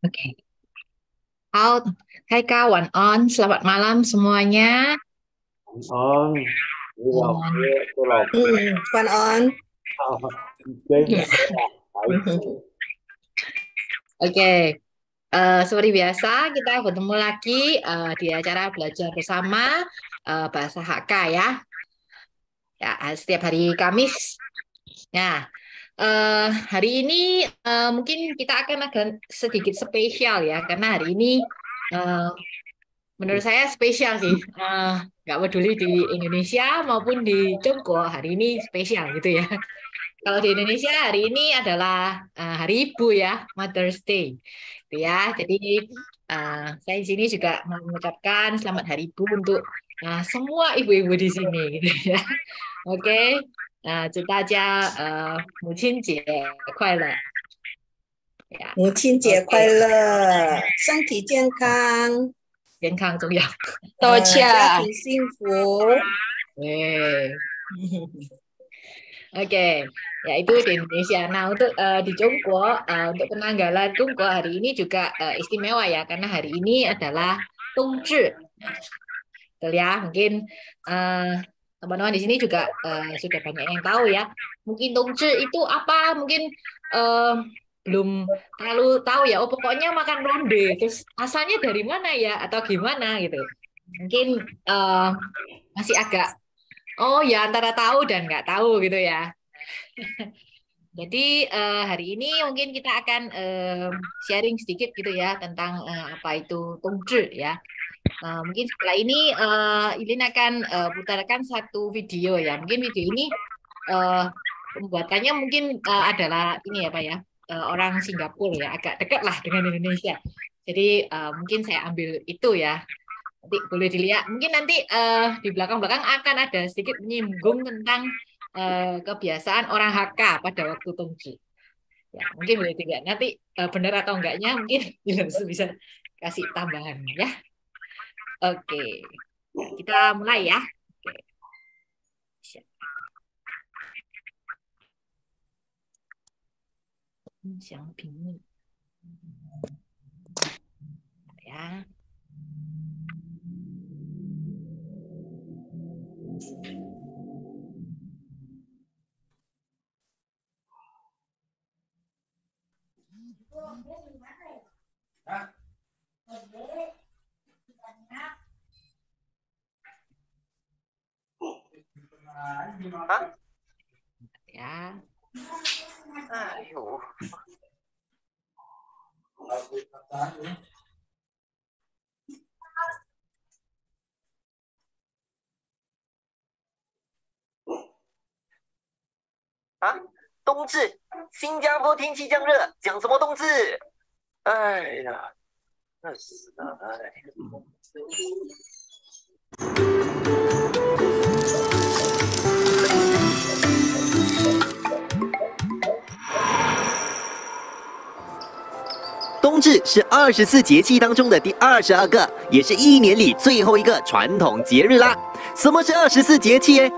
Oke. Out. Hai kawan on, selamat malam semuanya. On đi vào On. kia tôi lọc Quan on. chơi Iya. Oke, seperti biasa kita bertemu lagi di acara belajar bersama bahasa HK ya. Ya, setiap hari Kamis. Nah, hari ini mungkin kita akan agak sedikit spesial ya, karena hari ini menurut saya spesial sih. Nggak peduli di Indonesia maupun di Tiongkok, hari ini spesial gitu ya. Kalau di Indonesia hari ini adalah Hari Ibu ya, Mother's Day, gitu ya. Jadi saya di sini juga mengucapkan Selamat Hari Ibu untuk semua ibu-ibu di sini, gitu ya. Oke, 祝大家母亲节快乐呀！母亲节快乐，身体健康，健康重要。多家庭幸福。Oke, ya itu di Indonesia. Nah, untuk di Tiongkok, untuk penanggalan Tiongkok hari ini juga istimewa ya, karena hari ini adalah Tongzhi. Betul ya, mungkin teman-teman di sini juga sudah banyak yang tahu ya. Mungkin Tongzhi itu apa? Mungkin belum terlalu tahu ya. Oh, pokoknya makan ronde. Terus asalnya dari mana ya? Atau gimana gitu. Mungkin masih agak oh ya antara tahu dan nggak tahu gitu ya. Jadi hari ini mungkin kita akan sharing sedikit gitu ya tentang apa itu Tongzhi ya. Mungkin setelah ini Ilin akan putarkan satu video ya. Mungkin video ini pembuatannya mungkin adalah ini ya Pak ya, orang Singapura ya, agak dekat lah dengan Indonesia. Jadi mungkin saya ambil itu ya. Nanti boleh dilihat. Mungkin nanti di belakang-belakang akan ada sedikit menyinggung tentang kebiasaan orang HK pada waktu Tongzhi. Ya, mungkin boleh dilihat. Nanti benar atau enggaknya mungkin bisa kasih tambahan ya. Oke, kita mulai ya. Oke. Ya. Hah? Ya. Ayo.啊，冬至，新加坡天气降热，讲什么冬至？哎呀，那是的，哎。冬至是24节气当中的第22个，也是一年里最后一个传统节日啦。什么是24节气诶？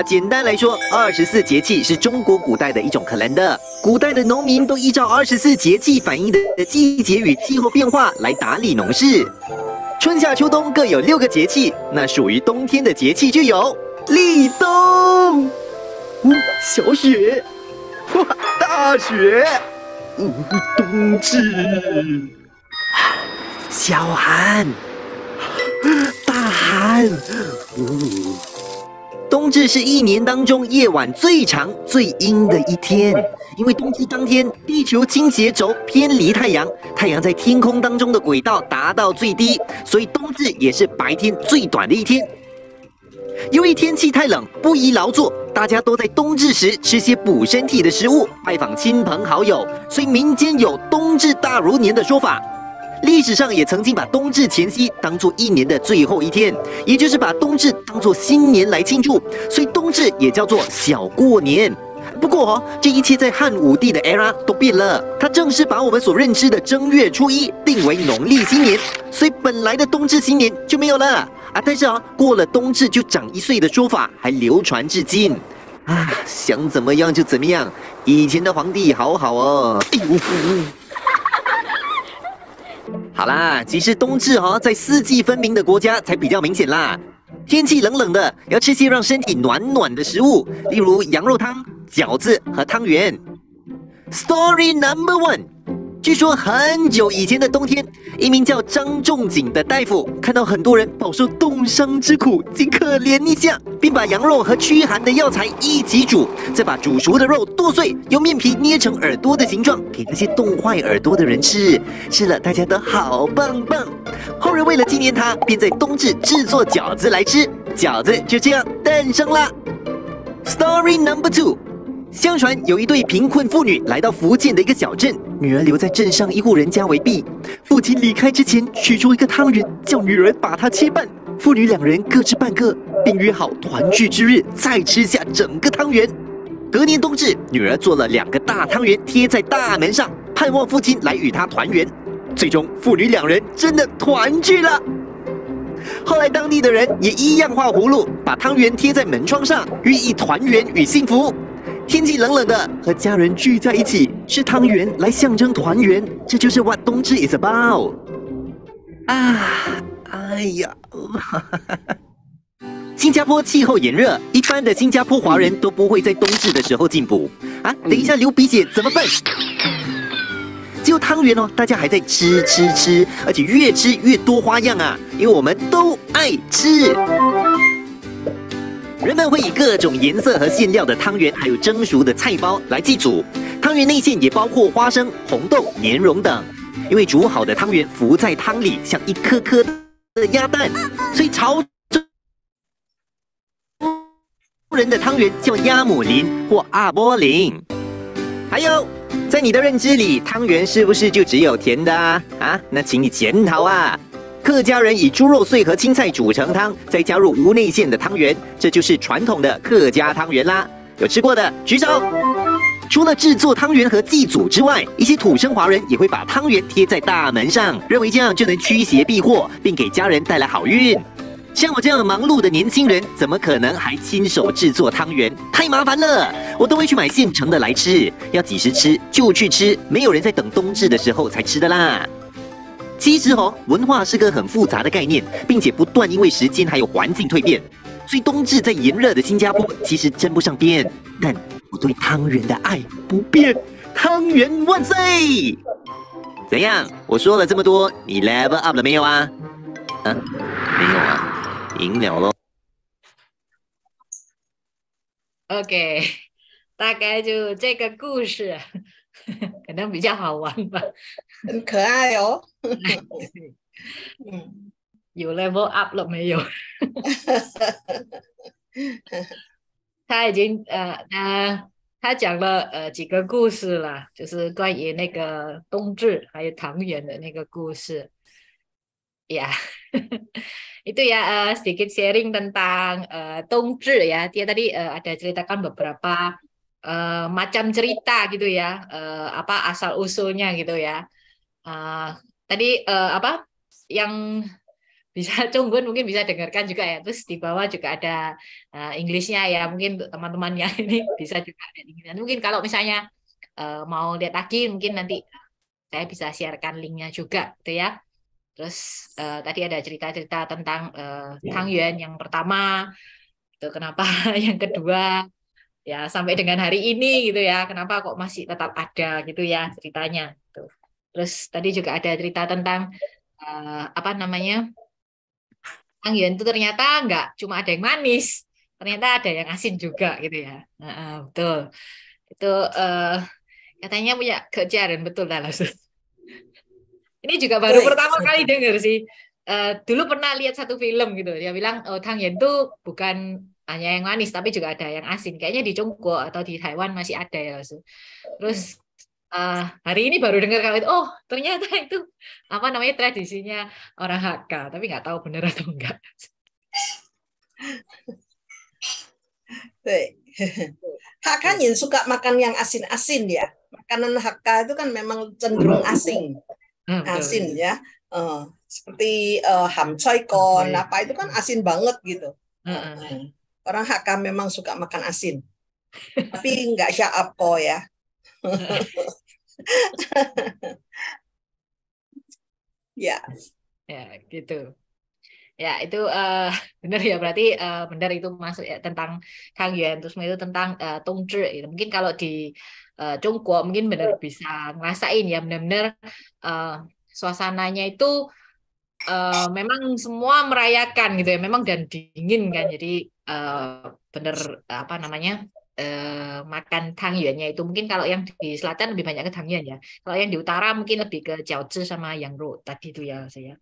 简单来说，24节气是中国古代的一种 calendar。古代的农民都依照24节气反映的季节与气候变化来打理农事。春夏秋冬各有6个节气，那属于冬天的节气就有立冬、小雪、大雪、冬至、小寒、大寒。冬至是一年当中夜晚最长、最阴的一天，因为冬至当天，地球倾斜轴偏离太阳，太阳在天空当中的轨道达到最低，所以冬至也是白天最短的一天。由于天气太冷，不宜劳作，大家都在冬至时吃些补身体的食物，拜访亲朋好友，所以民间有冬至大如年的说法。历史上也曾经把冬至前夕当作一年的最后一天，也就是把冬至当作新年来庆祝，所以冬至也叫做小过年。不过这一切在汉武帝的 era 都变了，他正式把我们所认知的正月初一定为农历新年，所以本来的冬至新年就没有了啊。但是过了冬至就长1岁的说法还流传至今啊，想怎么样就怎么样。以前的皇帝好好哦。哎呦！好啦，其实冬至在4季分明的国家才比较明显啦。天气冷冷的，要吃些让身体暖暖的食物，例如羊肉汤、饺子和汤圆。Story number 1。据说很久以前的冬天，一名叫张仲景的大夫看到很多人饱受冻伤之苦，竟可怜一下，便把羊肉和驱寒的药材一起煮，再把煮熟的肉剁碎，用面皮捏成耳朵的形状，给那些冻坏耳朵的人吃。吃了大家都好棒棒。后人为了纪念他，便在冬至制作饺子来吃，饺子就这样诞生了。Story number 2。相传有一对贫困妇女来到福建的一个小镇，女儿留在镇上一户人家为婢。父亲离开之前取出一个汤圆，叫女儿把它切半。父女2人各吃半个，并约好团聚之日再吃下整个汤圆。隔年冬至，女儿做了2个大汤圆贴在大门上，盼望父亲来与她团圆。最终，父女2人真的团聚了。后来当地的人也一样画葫芦，把汤圆贴在门窗上，寓意团圆与幸福。天气冷冷的，和家人聚在一起吃汤圆来象征团圆，这就是 what 冬至 is about 啊！哎呀，新加坡气候炎热，一般的新加坡华人都不会在冬至的时候进补啊。等一下流鼻血怎么办？只有汤圆大家还在吃，而且越吃越多花样啊，因为我们都爱吃。人们会以各种颜色和馅料的汤圆，还有蒸熟的菜包来祭祖。汤圆内馅也包括花生、红豆、莲蓉等。因为煮好的汤圆浮在汤里，像一颗颗的鸭蛋，所以潮州人的汤圆叫鸭母林或阿波林。还有，在你的认知里，汤圆是不是就只有甜的啊？那请你检讨啊！客家人以猪肉碎和青菜煮成汤，再加入无内馅的汤圆，这就是传统的客家汤圆啦。有吃过的举手。除了制作汤圆和祭祖之外，一些土生华人也会把汤圆贴在大门上，认为这样就能驱邪避祸，并给家人带来好运。像我这样忙碌的年轻人，怎么可能还亲手制作汤圆？太麻烦了，我都会去买现成的来吃。要几时吃就去吃，没有人在等冬至的时候才吃的啦。其实文化是个很复杂的概念，并且不断因为时间还有环境蜕变。所以冬至在炎热的新加坡其实争不上边，但我对汤圆的爱不变。汤圆万岁！怎样？我说了这么多，你 level up 了没有啊？没有啊，赢了咯。OK， 大概就这个故事，可能比较好玩吧。很可爱哦。有 level up 了没有？他已经他讲了几个故事了，就是关于那个冬至还有汤圆的那个故事。Ya, itu ya sedikit sharing tentang冬至ya. Dia tadi ada ceritakan beberapa macam cerita gitu ya, apa asal usulnya gitu ya. Tadi apa yang bisa Conggun mungkin bisa dengarkan juga ya. Terus di bawah juga ada Inggrisnya ya. Mungkin teman-teman yang ini bisa juga ada Inggrisnya. Mungkin kalau misalnya mau lihat lagi, mungkin nanti saya bisa sharekan linknya juga gitu ya. Terus tadi ada cerita-cerita tentang Tangyuan yang pertama, itu kenapa yang kedua, ya sampai dengan hari ini gitu ya, kenapa kok masih tetap ada gitu ya ceritanya. Tuh. Terus tadi juga ada cerita tentang apa namanya, Tangyuan itu ternyata nggak cuma ada yang manis, ternyata ada yang asin juga gitu ya. Betul. Itu katanya punya kejaran betul lah langsung. Ini juga baru pertama kali dengar sih. Dulu pernah lihat satu film gitu. Dia bilang, Tangyuan itu bukan hanya yang manis, tapi juga ada yang asin. Kayaknya di Chongguo atau di Taiwan masih ada ya. Terus hari ini baru dengar kalau itu, oh ternyata itu apa namanya tradisinya orang Hakka, tapi nggak tahu benar atau enggak. 对，Hakka yang suka makan yang asin-asin ya. Makanan Hakka itu kan memang cenderung asin, Betul. ya. Seperti ham choy kon, apa itu kan asin banget gitu. Orang Hakka memang suka makan asin, tapi nggak syaap kok ya. Ya, gitu. Ya itu benar ya, berarti benar itu masuk ya tentang Kang Yuan, terus itu tentang Tongzhi. Gitu. Mungkin kalau di Tiongkok mungkin benar bisa ngerasain ya benar-benar suasananya itu memang semua merayakan gitu ya, memang dan dingin kan, jadi benar apa namanya makan tangyuannya itu mungkin kalau yang di selatan lebih banyak ke tangyuan ya, kalau yang di utara mungkin lebih ke jiaozi sama yang ro tadi itu ya saya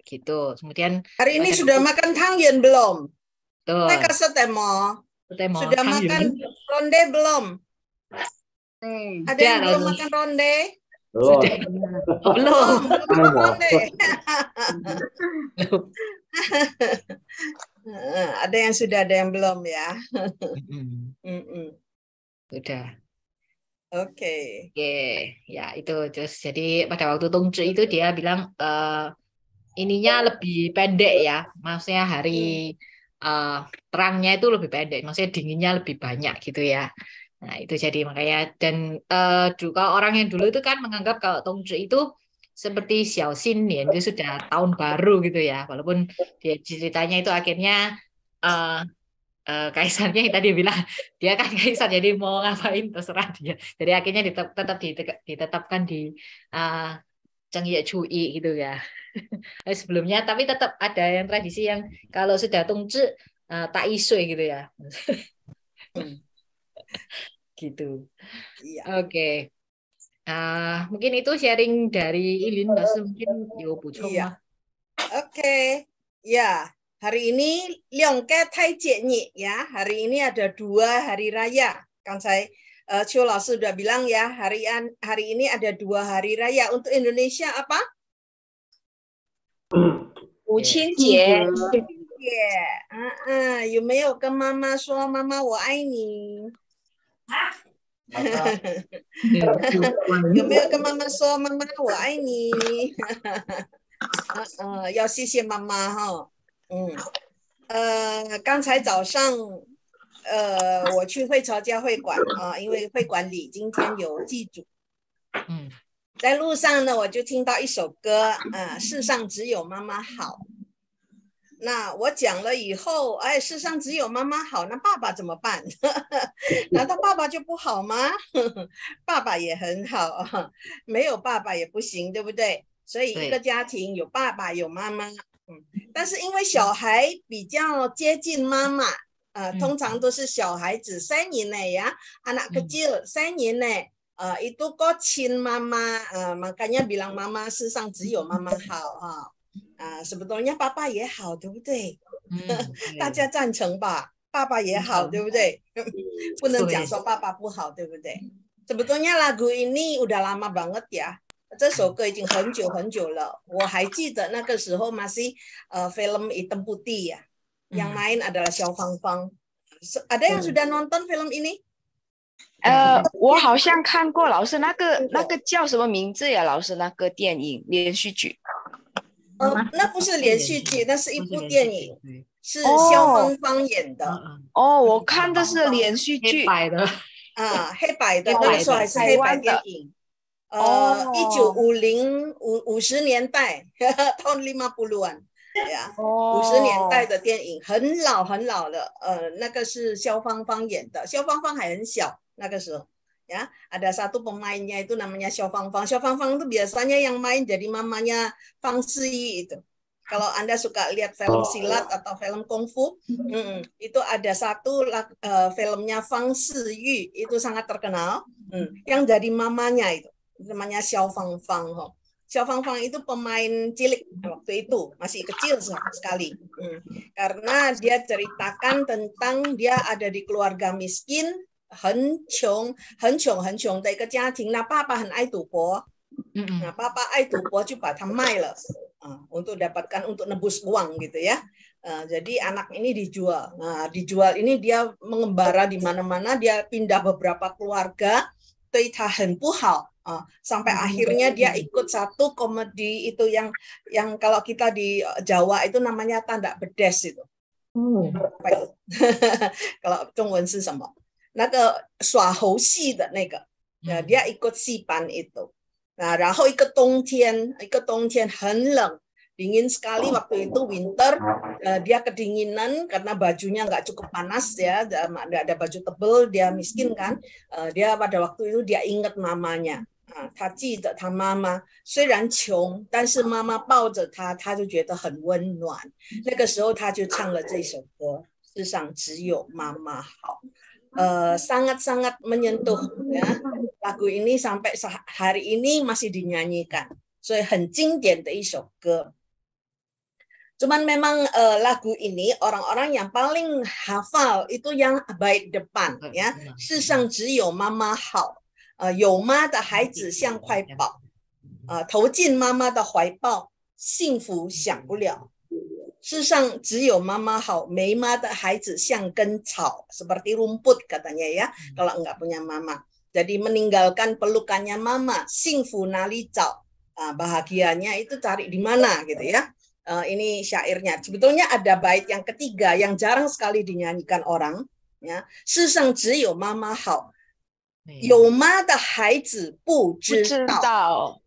gitu. Kemudian hari ini sudah makan tangyuan belum? Saya tuh kasih temo. Sudah makan ronde belum? Ada yang belum makan ronde? Belum. Ada yang sudah, ada yang belum ya. Sudah. Oke. Ya itu terus jadi pada waktu Tongzhi itu dia bilang ininya lebih pendek ya, maksudnya hari terangnya itu lebih pendek, maksudnya dinginnya lebih banyak gitu ya. Nah itu jadi makanya dan juga orang yang dulu itu kan menganggap kalau Tongzhi itu seperti Xiaoxin ya, itu sudah tahun baru gitu ya, walaupun dia ceritanya itu akhirnya kaisarnya yang tadi bilang dia kan kaisar jadi mau ngapain terserah dia, jadi akhirnya tetap ditetapkan di Changye Cui gitu ya. Sebelumnya tapi tetap ada yang tradisi yang kalau sudah Tongzhi tak isui gitu ya. Gitu. Iya. Oke. Mungkin itu sharing dari Ilin, Mas mungkin yo bucong iya. Oke. Ya, hari ini Leongke Tai Jie Ni ya. Hari ini ada 2 hari raya. Kan saya Chiu Lao sudah bilang ya, hari ini ada 2 hari raya. Untuk Indonesia apa? 母亲节。有没有跟妈妈说妈妈我爱你？有没有跟妈妈说妈妈我爱你？要谢谢妈妈哈。刚才早上我去会潮家会馆因为会馆里今天有祭祖。在路上呢，我就听到一首歌，世上只有妈妈好。那我讲了以后，世上只有妈妈好，那爸爸怎么办？难道爸爸就不好吗？爸爸也很好，没有爸爸也不行，对不对？所以一个家庭有爸爸有妈妈，但是因为小孩比较接近妈妈，通常都是小孩子3年内呀，anak kecil 3年内。itu kok cin mama, makanya bilang mama 世上只有妈妈好sebetulnya 爸爸也好，对不对？大家赞成吧？爸爸也好，对不对？不能讲说爸爸不好，对不对？sebetulnya lagu ini udah lama banget ya. 这首歌已经很久很久了，我还记得那个时候masih film Hitam Putih ya. Yang main adalah Xiao Fangfang. Ada yang sudah nonton film ini? 我好像看过，老师那个叫什么名字呀？老师那个电影连续剧？那不是连续剧，那是一部电影，是萧芳芳演的。我看的是连续剧，黑白的，那个时候还是黑白电影。1950年代tahun 50-an 呀，50年代的电影，很老很老了。那个是萧芳芳演的，萧芳芳还很小那个时候。Ya, ada satu pemainnya itu namanya Xiao Fangfang. Xiao Fangfang itu biasanya yang main jadi mamanya Fang Siyi itu. Kalau Anda suka lihat film silat atau film kungfu, itu ada satu filmnya Fang Siyi itu sangat terkenal, yang jadi mamanya itu namanya Xiao Fangfang. Xiao Fangfang itu pemain cilik waktu itu, masih kecil sekali. Karena dia ceritakan tentang dia ada di keluarga miskin, 很穷很穷很穷的一个家庭，那爸爸很爱赌博，nah papa爱赌博就把它卖了untuk dapatkan untuk nebus uang gitu ya. Jadi anak ini dijual. Nah, dijual ini dia mengembara di mana-mana, dia pindah beberapa keluarga, sampai akhirnya dia ikut satu komedi itu yang kalau kita di Jawa itu namanya tanda bedes itu. Kalau 中文是什么？那个耍猴戏的那个，dia ikut 戏班 itu. Nah, 然后一个冬天很冷， dingin sekali waktu itu winter, dia kedinginan karena bajunya nggak cukup panas ya, nggak ada baju tebel, dia miskin kan, dia pada waktu itu dia ingat mamanya, 他记得他妈妈虽然穷，但是妈妈抱着他，他就觉得很温暖。那个时候他就唱了这首歌，世上只有妈妈好。sangat-sangat menyentuh ya. Lagu ini sampai hari ini masih dinyanyikan, 所以很经典的一首歌。 Cuman memang lagu ini orang-orang yang paling hafal itu yang bait depan ya. 世上只有妈妈好，有妈的孩子像块宝，投进妈妈的怀抱，幸福享不了。 世上只有妈妈好，没妈的孩子像根草， seperti rumput katanya ya, kalau enggak punya mama. Jadi meninggalkan pelukannya mama, 幸福哪里找? Bahagianya itu cari di mana gitu ya. Ini syairnya. Sebetulnya ada bait yang ketiga yang jarang sekali dinyanyikan orang ya. 世上只有妈妈好，有妈的孩子不知道。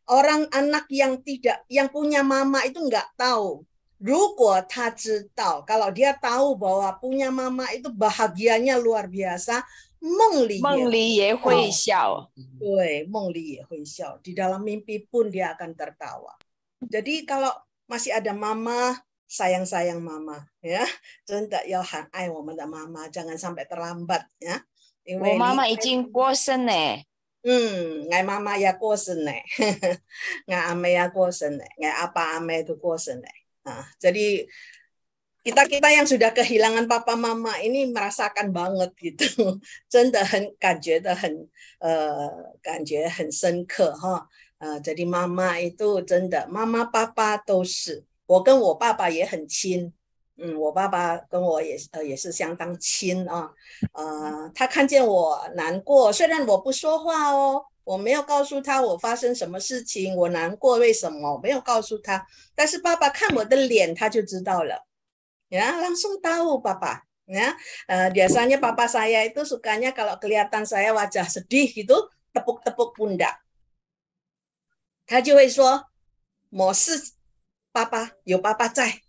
orang anak yang punya mama itu nggak tahu. 如果他知道, kalau dia tahu bahwa punya mama itu bahagianya luar biasa, 梦里也会笑. 对，梦里也会笑. Di dalam mimpi pun dia akan tertawa. Jadi kalau masih ada mama, sayang-sayang mama ya, 真的要很爱我们的妈妈, jangan sampai terlambat ya. 我妈妈已经过身了。 ngai mama ya 过身了，ngai ame ya 过身了，ngai apa ame itu 过身了。jadi kita yang sudah kehilangan papa mama ini merasakan banget gitu, 真的很感觉很深刻哈。jadi mama itu 真的，妈妈爸爸都是，我跟我爸爸也很亲。 我爸爸跟我也是相当亲啊，他看见我难过，虽然我不说话哦，我没有告诉他我发生什么事情，我难过为什么，没有告诉他，但是爸爸看我的脸他就知道了，ya langsung tahu papa ya. Biasanya papa saya itu sukanya kalau kelihatan saya wajah sedih gitu, tepuk-tepuk pundak. 他就会说，没事，爸爸有爸爸在。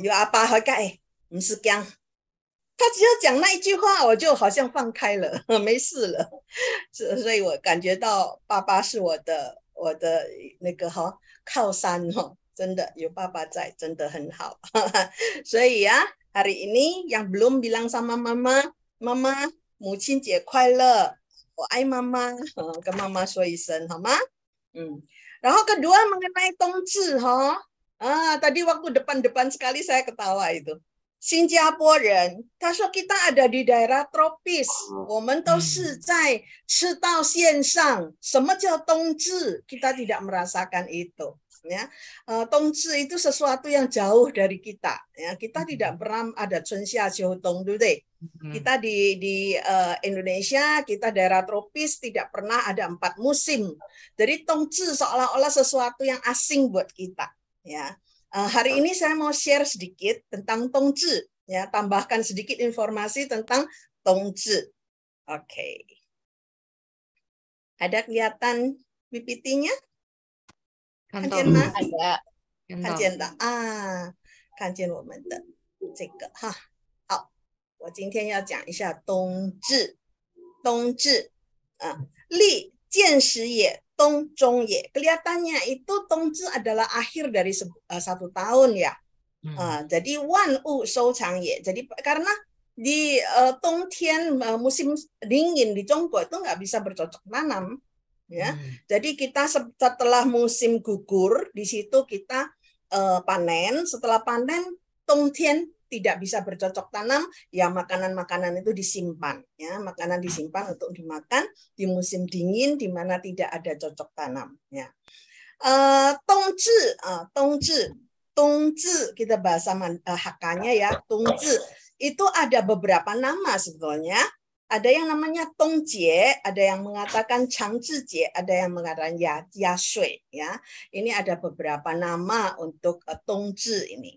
有阿爸在，不是这样。他只要讲那一句话，我就好像放开了，没事了。所以我感觉到爸爸是我的那个靠山真的有爸爸在，真的很好。所以呀，hari ini yang belum bilang sama mama, mama 母亲节快乐，我爱妈妈，跟妈妈说一声好吗？然后kedua mengenai 冬至tadi waktu depan sekali saya ketawa itu. 新加坡人，他说 kita ada di daerah tropis， 我们都是在赤道线上。什么叫冬至？ kita tidak merasakan itu. Ya, 冬至 itu sesuatu yang jauh dari kita. Ya, kita tidak pernah ada 春夏秋冬， 对不对？ Kita di Indonesia, kita daerah tropis tidak pernah ada 4 musim. Jadi 冬至 seolah-olah sesuatu yang asing buat kita. Ya. Hari ini saya mau share sedikit tentang 冬至, ya, tambahkan sedikit informasi tentang 冬至. Oke. Ada kelihatan PPT-nya? 看见吗？看见的啊，看见我们的这个哈。好，我今天要讲一下冬至。冬至，立见时也。 冬中也, kelihatannya itu 冬至 adalah akhir dari 1 tahun ya. Jadi 万物收藏也. Jadi karena di 冬天 musim dingin di Tiongkok itu nggak bisa bercocok tanam ya. Jadi kita setelah musim gugur di situ kita panen, setelah panen 冬天 tidak bisa bercocok tanam, ya makanan-makanan itu disimpan. Ya, makanan disimpan untuk dimakan di musim dingin di mana tidak ada cocok tanam. Ya. Tongzi kita bahasa Hakanya ya, tongzi itu ada beberapa nama sebetulnya. Ada yang namanya Dongjie, ada yang mengatakan Changjie, ada yang mengatakan Yashui. Ya, ini ada beberapa nama untuk Tongzi ini.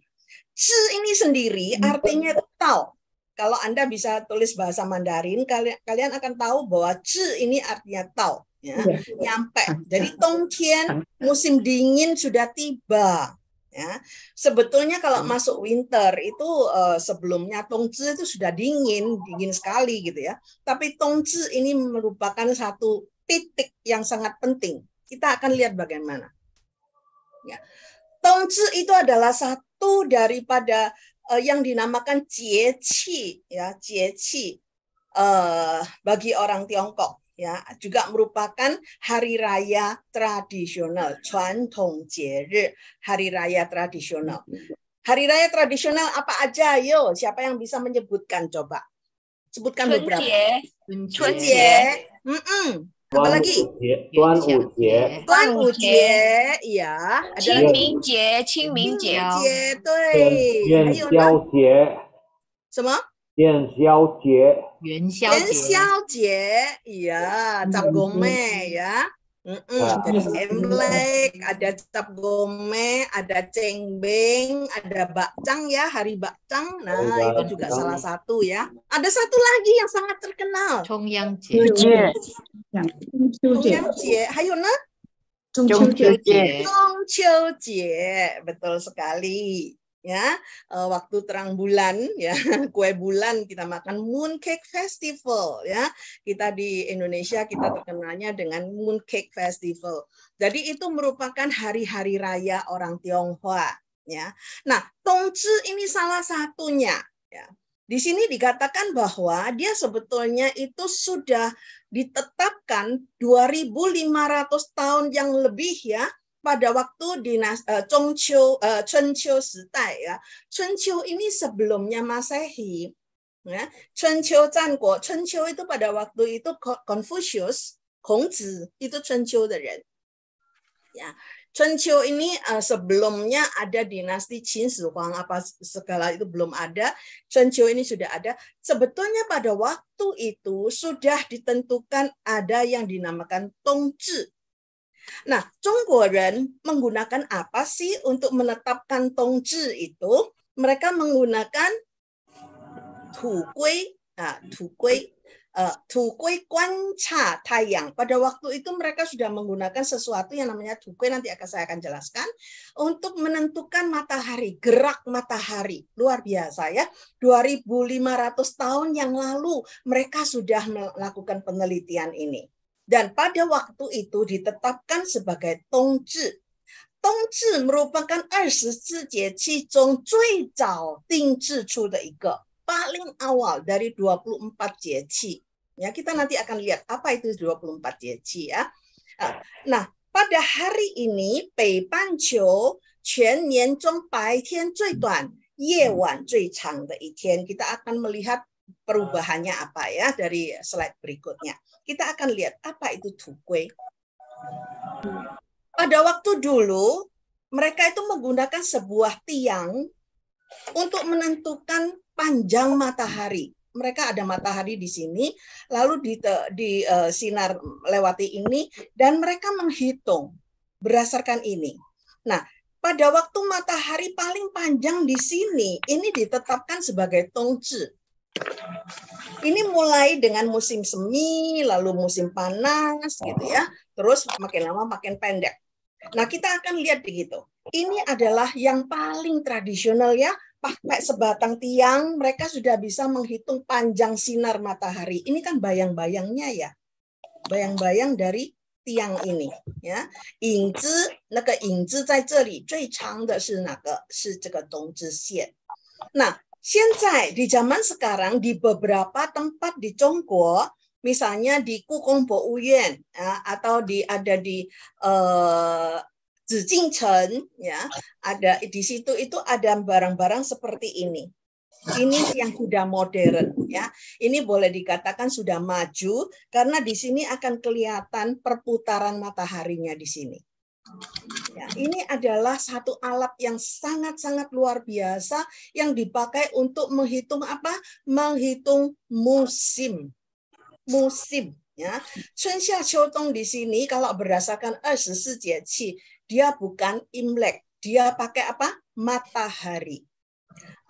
Zhi ini sendiri artinya tao. Kalau Anda bisa tulis bahasa Mandarin, kalian akan tahu bahwa zhi ini artinya tao. Ya, nyampe. Jadi Dongtian, musim dingin sudah tiba. Ya, sebetulnya kalau masuk winter itu sebelumnya Tongzi itu sudah dingin sekali gitu ya. Tapi Tongzi ini merupakan satu titik yang sangat penting. Kita akan lihat bagaimana. Ya. Tongzi itu adalah satu daripada yang dinamakan jieqi, ya jieqi bagi orang Tiongkok. Ya, juga merupakan hari raya tradisional, Chuantong Jie, hari raya tradisional. Hari raya tradisional apa aja? Yo, siapa yang bisa menyebutkan coba? Sebutkan beberapa. Chunjie. Apa lagi? Tuan Ujie, iya. Ada lagi. Qingmingjie, 对。什么？元宵节，元宵元节，宵节, ya, cap gome ya. Jadi Imlek, ada cap gome, ada cengbeng, ada bakcang ya, hari bakcang. Nah, itu juga salah satu ya. Ada satu lagi yang sangat terkenal. 重阳节， Chongyang-jie. Hayo na? 中秋节， Jongqiu-jie. Betul sekali. Ya, waktu terang bulan ya, kue bulan kita makan mooncake festival ya. Kita di Indonesia kita terkenalnya dengan mooncake festival. Jadi itu merupakan hari-hari raya orang Tionghoa ya. Nah, Tongzi ini salah satunya ya. Di sini dikatakan bahwa dia sebetulnya itu sudah ditetapkan 2.500 tahun yang lebih ya. Pada waktu Chunqiu Sidai ya. Chunqiu ini sebelumnya Masehi. Ya. Chunqiu Zhanguo. Chunqiu itu pada waktu itu Confucius, Kongzi itu Chunqiu的人. Ya. Chunqiu ini sebelumnya ada dinasti Qin Shi Huang apa segala itu belum ada. Chunqiu ini sudah ada. Sebetulnya pada waktu itu sudah ditentukan ada yang dinamakan Tongzi. Nah, Zhongguoren menggunakan apa sih untuk menetapkan Tongzi itu? Mereka menggunakan Tugui, Tugui Guancha Taiyang. Pada waktu itu mereka sudah menggunakan sesuatu yang namanya Tugui, nanti saya akan jelaskan, untuk menentukan matahari, gerak matahari. Luar biasa ya, 2.500 tahun yang lalu mereka sudah melakukan penelitian ini. Dan pada waktu itu ditetapkan sebagai Tongzi. Tongzi merupakan 24节气中最早定制出的一个 paling awal dari 24 节气. Ya, kita nanti akan lihat apa itu 24 节气ya. Nah, pada hari ini 北半球全年中白天最短夜晚最长的一天. Kita akan melihat perubahannya apa ya dari slide berikutnya. Kita akan lihat apa itu Tugui. Pada waktu dulu, mereka itu menggunakan sebuah tiang untuk menentukan panjang matahari. Mereka ada matahari di sini, lalu di sinar lewati ini, dan mereka menghitung berdasarkan ini. Nah, pada waktu matahari paling panjang di sini, ini ditetapkan sebagai Tongzi. Ini mulai dengan musim semi, lalu musim panas gitu ya. Terus makin lama makin pendek. Nah, kita akan lihat begitu. Ini adalah yang paling tradisional ya. Pakai sebatang tiang, mereka sudah bisa menghitung panjang sinar matahari. Ini kan bayang-bayangnya ya. Bayang-bayang dari tiang ini ya. 影子那个影子在这里最长的是哪个？是这个冬至线。那 现在di zaman sekarang di beberapa tempat di Zhongguo, misalnya di Kukong Bouyuan ya, atau ada di Zijingchen ya, ada di situ itu ada barang-barang seperti ini. Ini yang sudah modern ya. Ini boleh dikatakan sudah maju karena di sini akan kelihatan perputaran mataharinya di sini. Ya, ini adalah satu alat yang sangat-sangat luar biasa yang dipakai untuk menghitung apa? Menghitung musim. Musim ya. 春夏秋冬 di sini kalau berdasarkan 24节气, dia bukan Imlek, dia pakai apa? Matahari.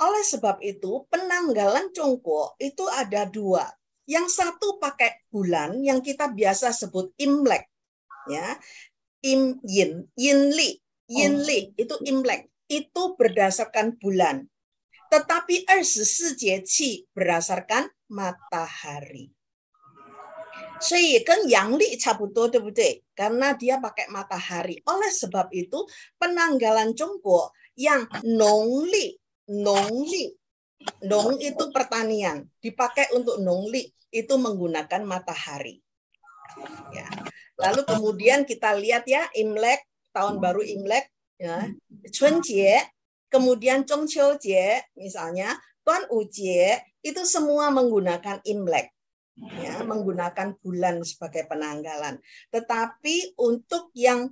Oleh sebab itu, penanggalan Chongguo itu ada dua. Yang satu pakai bulan yang kita biasa sebut Imlek. Ya. Yinli itu Imlek. Itu berdasarkan bulan. Tetapi 24节气 berdasarkan matahari. 所以跟阳历差不多，对不对？ Karena dia pakai matahari. Oleh sebab itu, penanggalan Chongguo yang nongli, nong itu pertanian, dipakai untuk nongli itu menggunakan matahari. Ya. Lalu kemudian kita lihat ya, Imlek, tahun baru Imlek, ya, Chunjie, kemudian Zhongqiujie, misalnya Tuanwujie, itu semua menggunakan Imlek. Ya, menggunakan bulan sebagai penanggalan. Tetapi untuk yang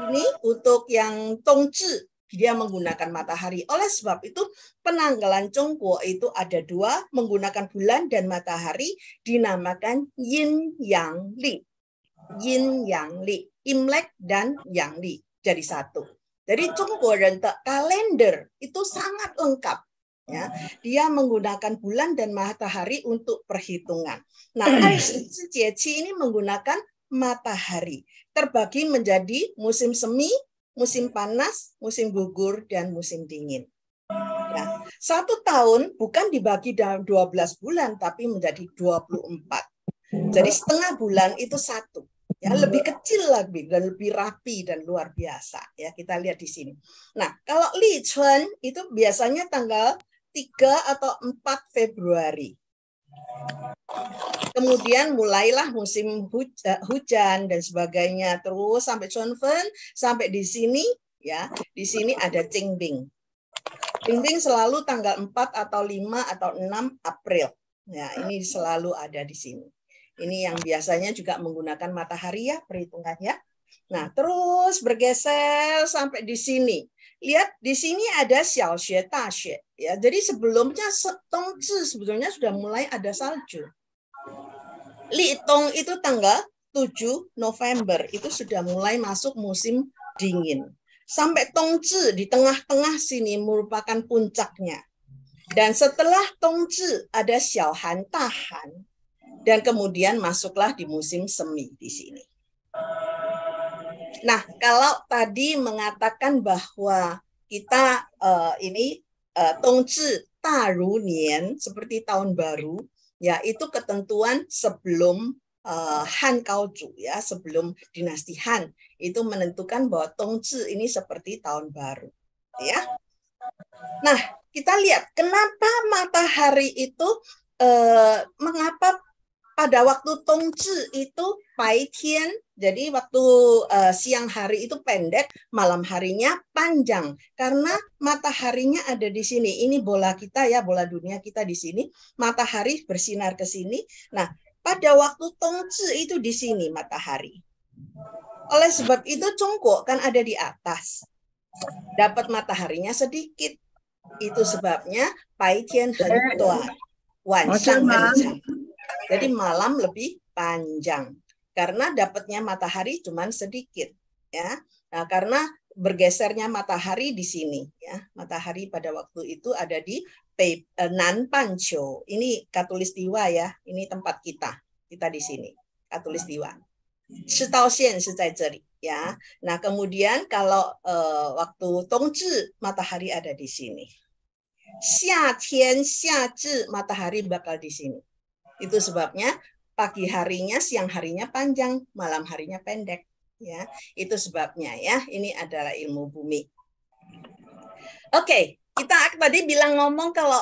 ini, untuk yang Tongzhi, dia menggunakan matahari. Oleh sebab itu, penanggalan Chongguo itu ada dua, menggunakan bulan dan matahari, dinamakan Yin Yang Li. Yin Yang Li. Imlek dan Yang Li. Jadi satu. Jadi Chongguo Rente kalender itu sangat lengkap. Ya, dia menggunakan bulan dan matahari untuk perhitungan. Nah, 24节气 ini menggunakan matahari. Terbagi menjadi musim semi, musim panas, musim gugur, dan musim dingin. Ya, satu tahun bukan dibagi dalam 12 bulan, tapi menjadi 24. Jadi setengah bulan itu satu. Ya, lebih kecil lagi dan lebih rapi dan luar biasa. Ya, kita lihat di sini. Nah, kalau Li Chun itu biasanya tanggal 3 atau 4 Februari. Kemudian mulailah musim hujan dan sebagainya, terus sampai Chunfen, sampai di sini ya. Di sini ada Qingbing. Qingbing selalu tanggal 4 atau 5 atau 6 April. Ya, ini selalu ada di sini. Ini yang biasanya juga menggunakan matahari ya perhitungannya. Nah, terus bergeser sampai di sini. Lihat di sini ada Xiaoxue, Daxue. Ya, jadi sebelumnya Tongzhi sebetulnya sudah mulai ada salju. Litong itu tanggal 7 November itu sudah mulai masuk musim dingin. Sampai Tongzhi di tengah-tengah sini merupakan puncaknya. Dan setelah Tongzhi ada Xiaohan, Dahan. Dan kemudian masuklah di musim semi di sini. Nah, kalau tadi mengatakan bahwa kita Tongzhi Daru Nian seperti tahun baru, ya itu ketentuan sebelum Han Gaozu ya, sebelum dinasti Han itu menentukan bahwa Tongzhi ini seperti tahun baru, ya. Nah, kita lihat kenapa matahari itu mengapa pada waktu Tongzhi itu Baitian, jadi waktu siang hari itu pendek, malam harinya panjang. Karena mataharinya ada di sini. Ini bola kita ya, bola dunia kita di sini. Matahari bersinar ke sini. Nah, pada waktu Tongzhi itu di sini matahari. Oleh sebab itu Chongguo kan ada di atas. Dapat mataharinya sedikit. Itu sebabnya Baitian很短, 晚上很长. Jadi malam lebih panjang karena dapatnya matahari cuma sedikit ya. Nah, karena bergesernya matahari di sini ya. Matahari pada waktu itu ada di Nanpanqiu. Ini Khatulistiwa ya. Ini tempat kita. Kita di sini. Khatulistiwa. Shitaoxian在这里 ya. Nah, kemudian kalau waktu Tongzhi matahari ada di sini. Xiatian, Xiazhi matahari bakal di sini. Itu sebabnya pagi harinya, siang harinya panjang, malam harinya pendek. Ya, itu sebabnya ya. Ini adalah ilmu bumi. Oke, kita tadi ngomong kalau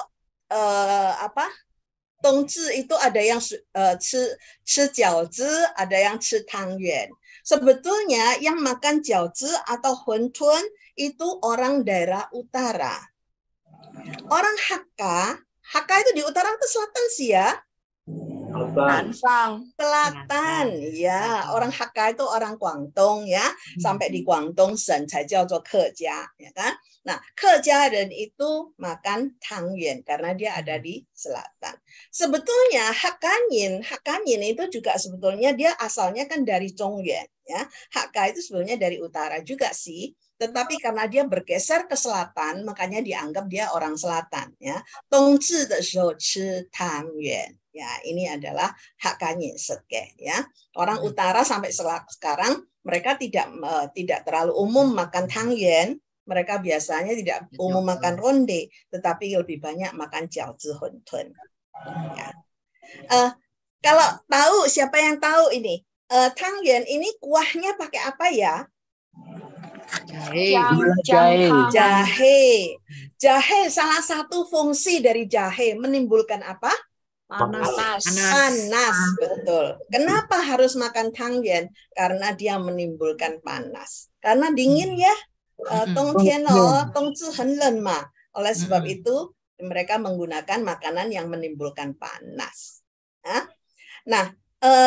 Tongzhi itu ada yang ci jiaozi, ada yang ci tangyuan. Sebetulnya yang makan jiaozi atau huntun itu orang daerah utara. Orang Hakka itu di utara atau selatan sih ya? Selatan, ya. Orang Hakka itu orang Guangdong ya. Sampai di Guangdong 省才叫做客家, ya kan? Nah, Kejaren itu makan tangyuan karena dia ada di selatan. Sebetulnya Hakkanyin itu juga sebetulnya dia asalnya kan dari Zhongyuan ya. Hakka itu sebetulnya dari utara juga sih. Tetapi karena dia bergeser ke selatan, makanya dianggap dia orang selatan. Ya, Dongzhi de shou chi tangyuan. Ya, ini adalah Hakkanyin seke. Ya, orang utara sampai sekarang mereka tidak terlalu umum makan tangyuan. Mereka biasanya tidak umum makan ronde, tetapi lebih banyak makan jiaozi huntun. Ya. Kalau tahu, siapa yang tahu ini? Tangyuan ini kuahnya pakai apa ya? Jahe. Salah satu fungsi dari jahe menimbulkan apa? Panas. Betul. Kenapa harus makan tangyuan? Karena dia menimbulkan panas. Karena dingin ya. Oleh sebab itu mereka menggunakan makanan yang menimbulkan panas. Nah,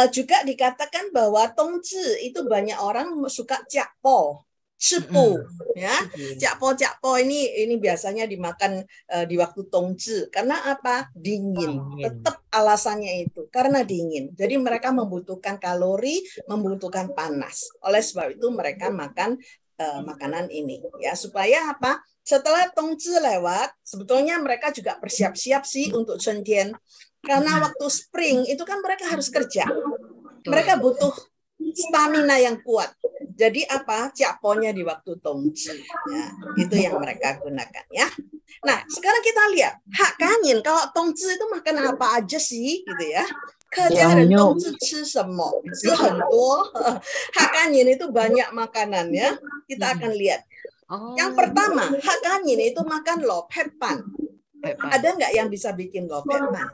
juga dikatakan bahwa tongzi itu banyak orang suka jakpo. Cipu, ya, jakpo ini biasanya dimakan di waktu tongzi karena apa? Dingin. Tetap alasannya itu karena dingin. Jadi mereka membutuhkan kalori, membutuhkan panas. Oleh sebab itu mereka makan makanan ini, ya, supaya apa? Setelah tongzi lewat, sebetulnya mereka juga bersiap-siap sih untuk Chuntian. Karena waktu spring itu kan mereka harus kerja. Mereka butuh stamina yang kuat. Jadi apa? Jakponya di waktu tongzi. Ya, itu yang mereka gunakan ya. Nah, sekarang kita lihat Hakkanyin. Kalau tongzi itu makan apa aja sih gitu ya? Kejaren tongzi吃什么？吃很多。Hakkanyin itu banyak makanan ya. Kita akan lihat. Yang pertama, Hakkanyin itu makan lopepan. Ada nggak yang bisa bikin lopepan?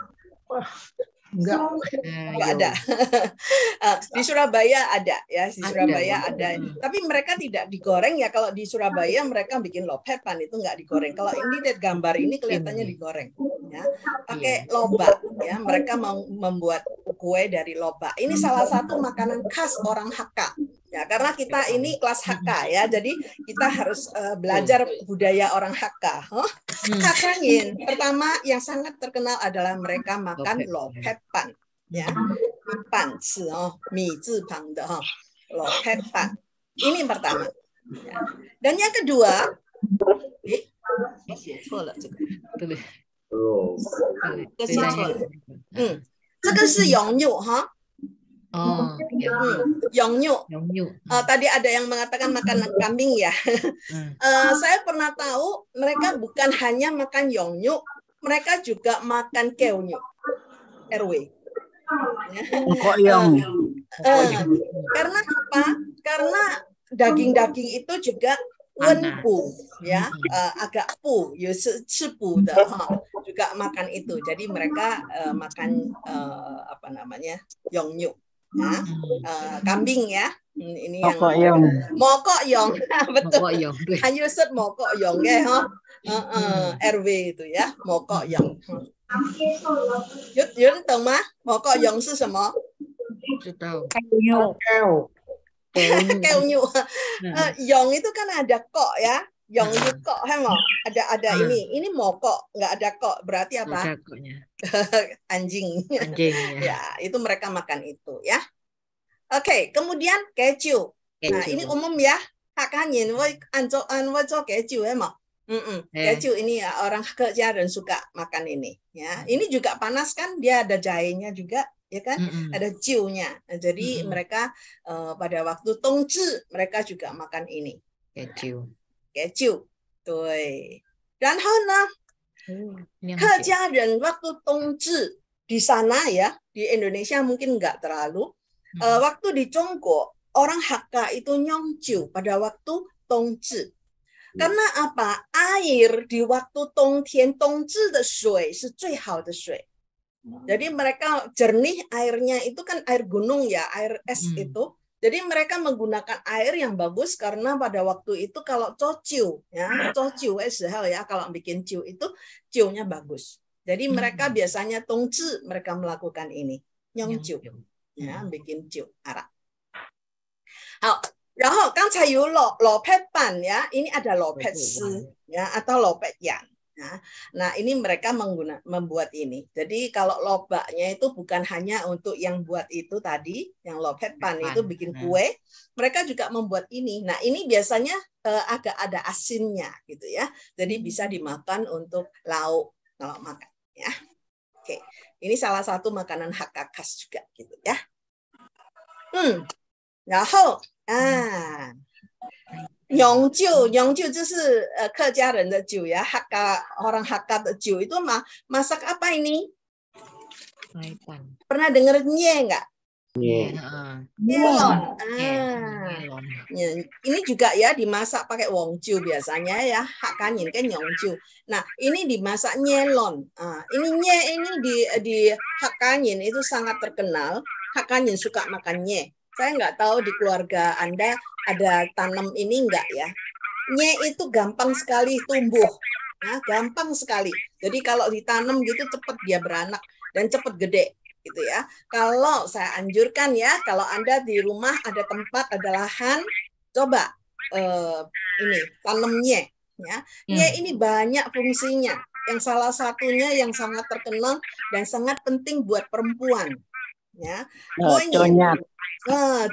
Enggak ada. Di Surabaya ada ya, di Surabaya ada. Tapi mereka tidak digoreng ya. Kalau di Surabaya mereka bikin lopepan itu enggak digoreng. Kalau ini lihat gambar ini kelihatannya digoreng ya. Pakai lobak ya. Mereka mau membuat kue dari lobak. Ini salah satu makanan khas orang Hakka. Ya, karena kita ini kelas Hakka ya. Jadi kita harus belajar budaya orang Hakka. Hakkanyin pertama yang sangat terkenal adalah mereka makan lopepan ya. Pan mi zi pang de lopepan. Ini yang pertama. Ya. Dan yang kedua, tadi ada yang mengatakan makan kambing ya. Saya pernah tahu mereka bukan hanya makan yongyu, mereka juga makan keonyu. RW. Karena apa? Karena daging-daging itu juga wenpu ya, agak pu, cipu juga makan itu. Jadi mereka makan apa namanya? Yongyu. Ya, kambing ya, ini yang mokok yong, betul. Ayo set mokok yong ya, RW itu ya, mokok yong. Yun tahu mah, mokok yong itu apa? Keonyu. Yong itu kan ada kok ya. Yong kok, ada ini mokok, nggak ada kok, berarti apa? Anjing. Ya, itu mereka makan itu ya. Oke, kemudian keju. Nah, ini umum ya. Hakkanyin, keju ya, keju ini ya, orang Kejaren suka makan ini. Ya, ini juga panas kan? Dia ada jahenya juga, ya kan? Ada jiunya. Nah, jadi mereka pada waktu tongzi mereka juga makan ini. Keju. Tuh. Dan Kejaren waktu tongzi di sana ya, di Indonesia mungkin nggak terlalu. Waktu di Zhongguo, orang Hakka itu nyongju pada waktu tongzi. Karena apa? Air di waktu tongtian tongzi de shui是最好的水. Jadi mereka jernih airnya itu kan air gunung ya, air es itu. Jadi mereka menggunakan air yang bagus karena pada waktu itu kalau cociu ya, cociu ya, kalau bikin ciu itu ciunya bagus. Jadi mereka biasanya tongzi mereka melakukan ini, nyongciu ya, bikin ciu arak. 好，然后刚才有老pet ban ya, ini ada pet si ya atau pet yan. Nah, ini mereka membuat ini. Jadi kalau lobaknya itu bukan hanya untuk yang buat itu tadi, yang pet ban itu bikin kue, mereka juga membuat ini. Nah, ini biasanya agak ada asinnya gitu ya. Jadi bisa dimakan untuk lauk kalau makan ya. Oke, ini salah satu makanan Hakka khas juga gitu ya. 然后永酒就是客家人的酒ya, orang Hakka的酒itu masak apa ini? Pernah dengar nye nggak? Nyelon. Ini juga ya dimasak pakai wongju biasanya ya, Hakkanyin kan nyongju. Nah, ini dimasak nyelon. Ini nye ini di Hakkanyin itu sangat terkenal. Hakkanyin suka makan nye. Saya nggak tahu di keluarga Anda ada tanam ini enggak ya. Nye itu gampang sekali tumbuh. Ya, gampang sekali. Jadi kalau ditanam gitu cepat dia beranak dan cepat gede gitu ya. Kalau saya anjurkan ya, kalau Anda di rumah ada tempat, ada lahan, coba ini tanam nye ya. Nye ini banyak fungsinya. Yang salah satunya yang sangat terkenal dan sangat penting buat perempuan. Ya.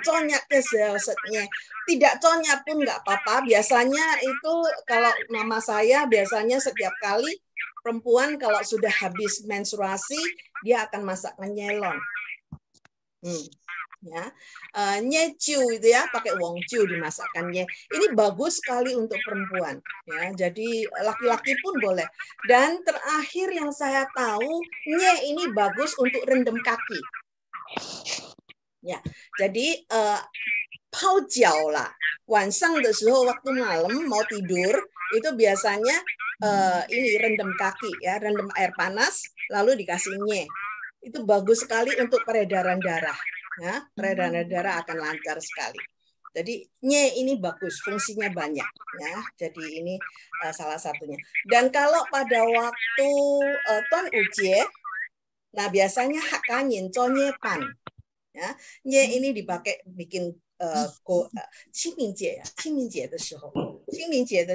Conyak keselsetnya. Tidak conyak pun nggak apa-apa. Biasanya itu kalau mama saya biasanya setiap kali perempuan kalau sudah habis menstruasi dia akan masak nyelon. Ya. Nyecu itu ya pakai wongju dimasakkannya. Ini bagus sekali untuk perempuan ya. Jadi laki-laki pun boleh. Dan terakhir yang saya tahu, nye ini bagus untuk rendam kaki. Ya, jadi pao jiao lah. Wansang de shihou waktu malam mau tidur itu biasanya ini rendam kaki ya, rendam air panas lalu dikasih nye. Itu bagus sekali untuk peredaran darah. Ya, peredaran darah akan lancar sekali. Jadi nye ini bagus, fungsinya banyak ya. Jadi ini salah satunya. Dan kalau pada waktu Tuan Ujie, nah biasanya Hakkanyin conyepan. Ya, nye ini dipakai bikin Qingmingjie de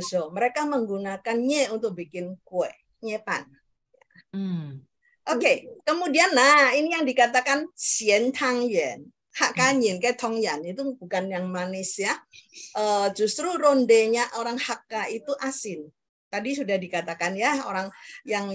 shihou mereka menggunakan nye untuk bikin kue, nyepan. Oke, kemudian nah ini yang dikatakan xian tangyuan. Hakkanyin kayak tongyan itu bukan yang manis ya. Justru rondenya orang Hakka itu asin. Tadi sudah dikatakan ya, orang yang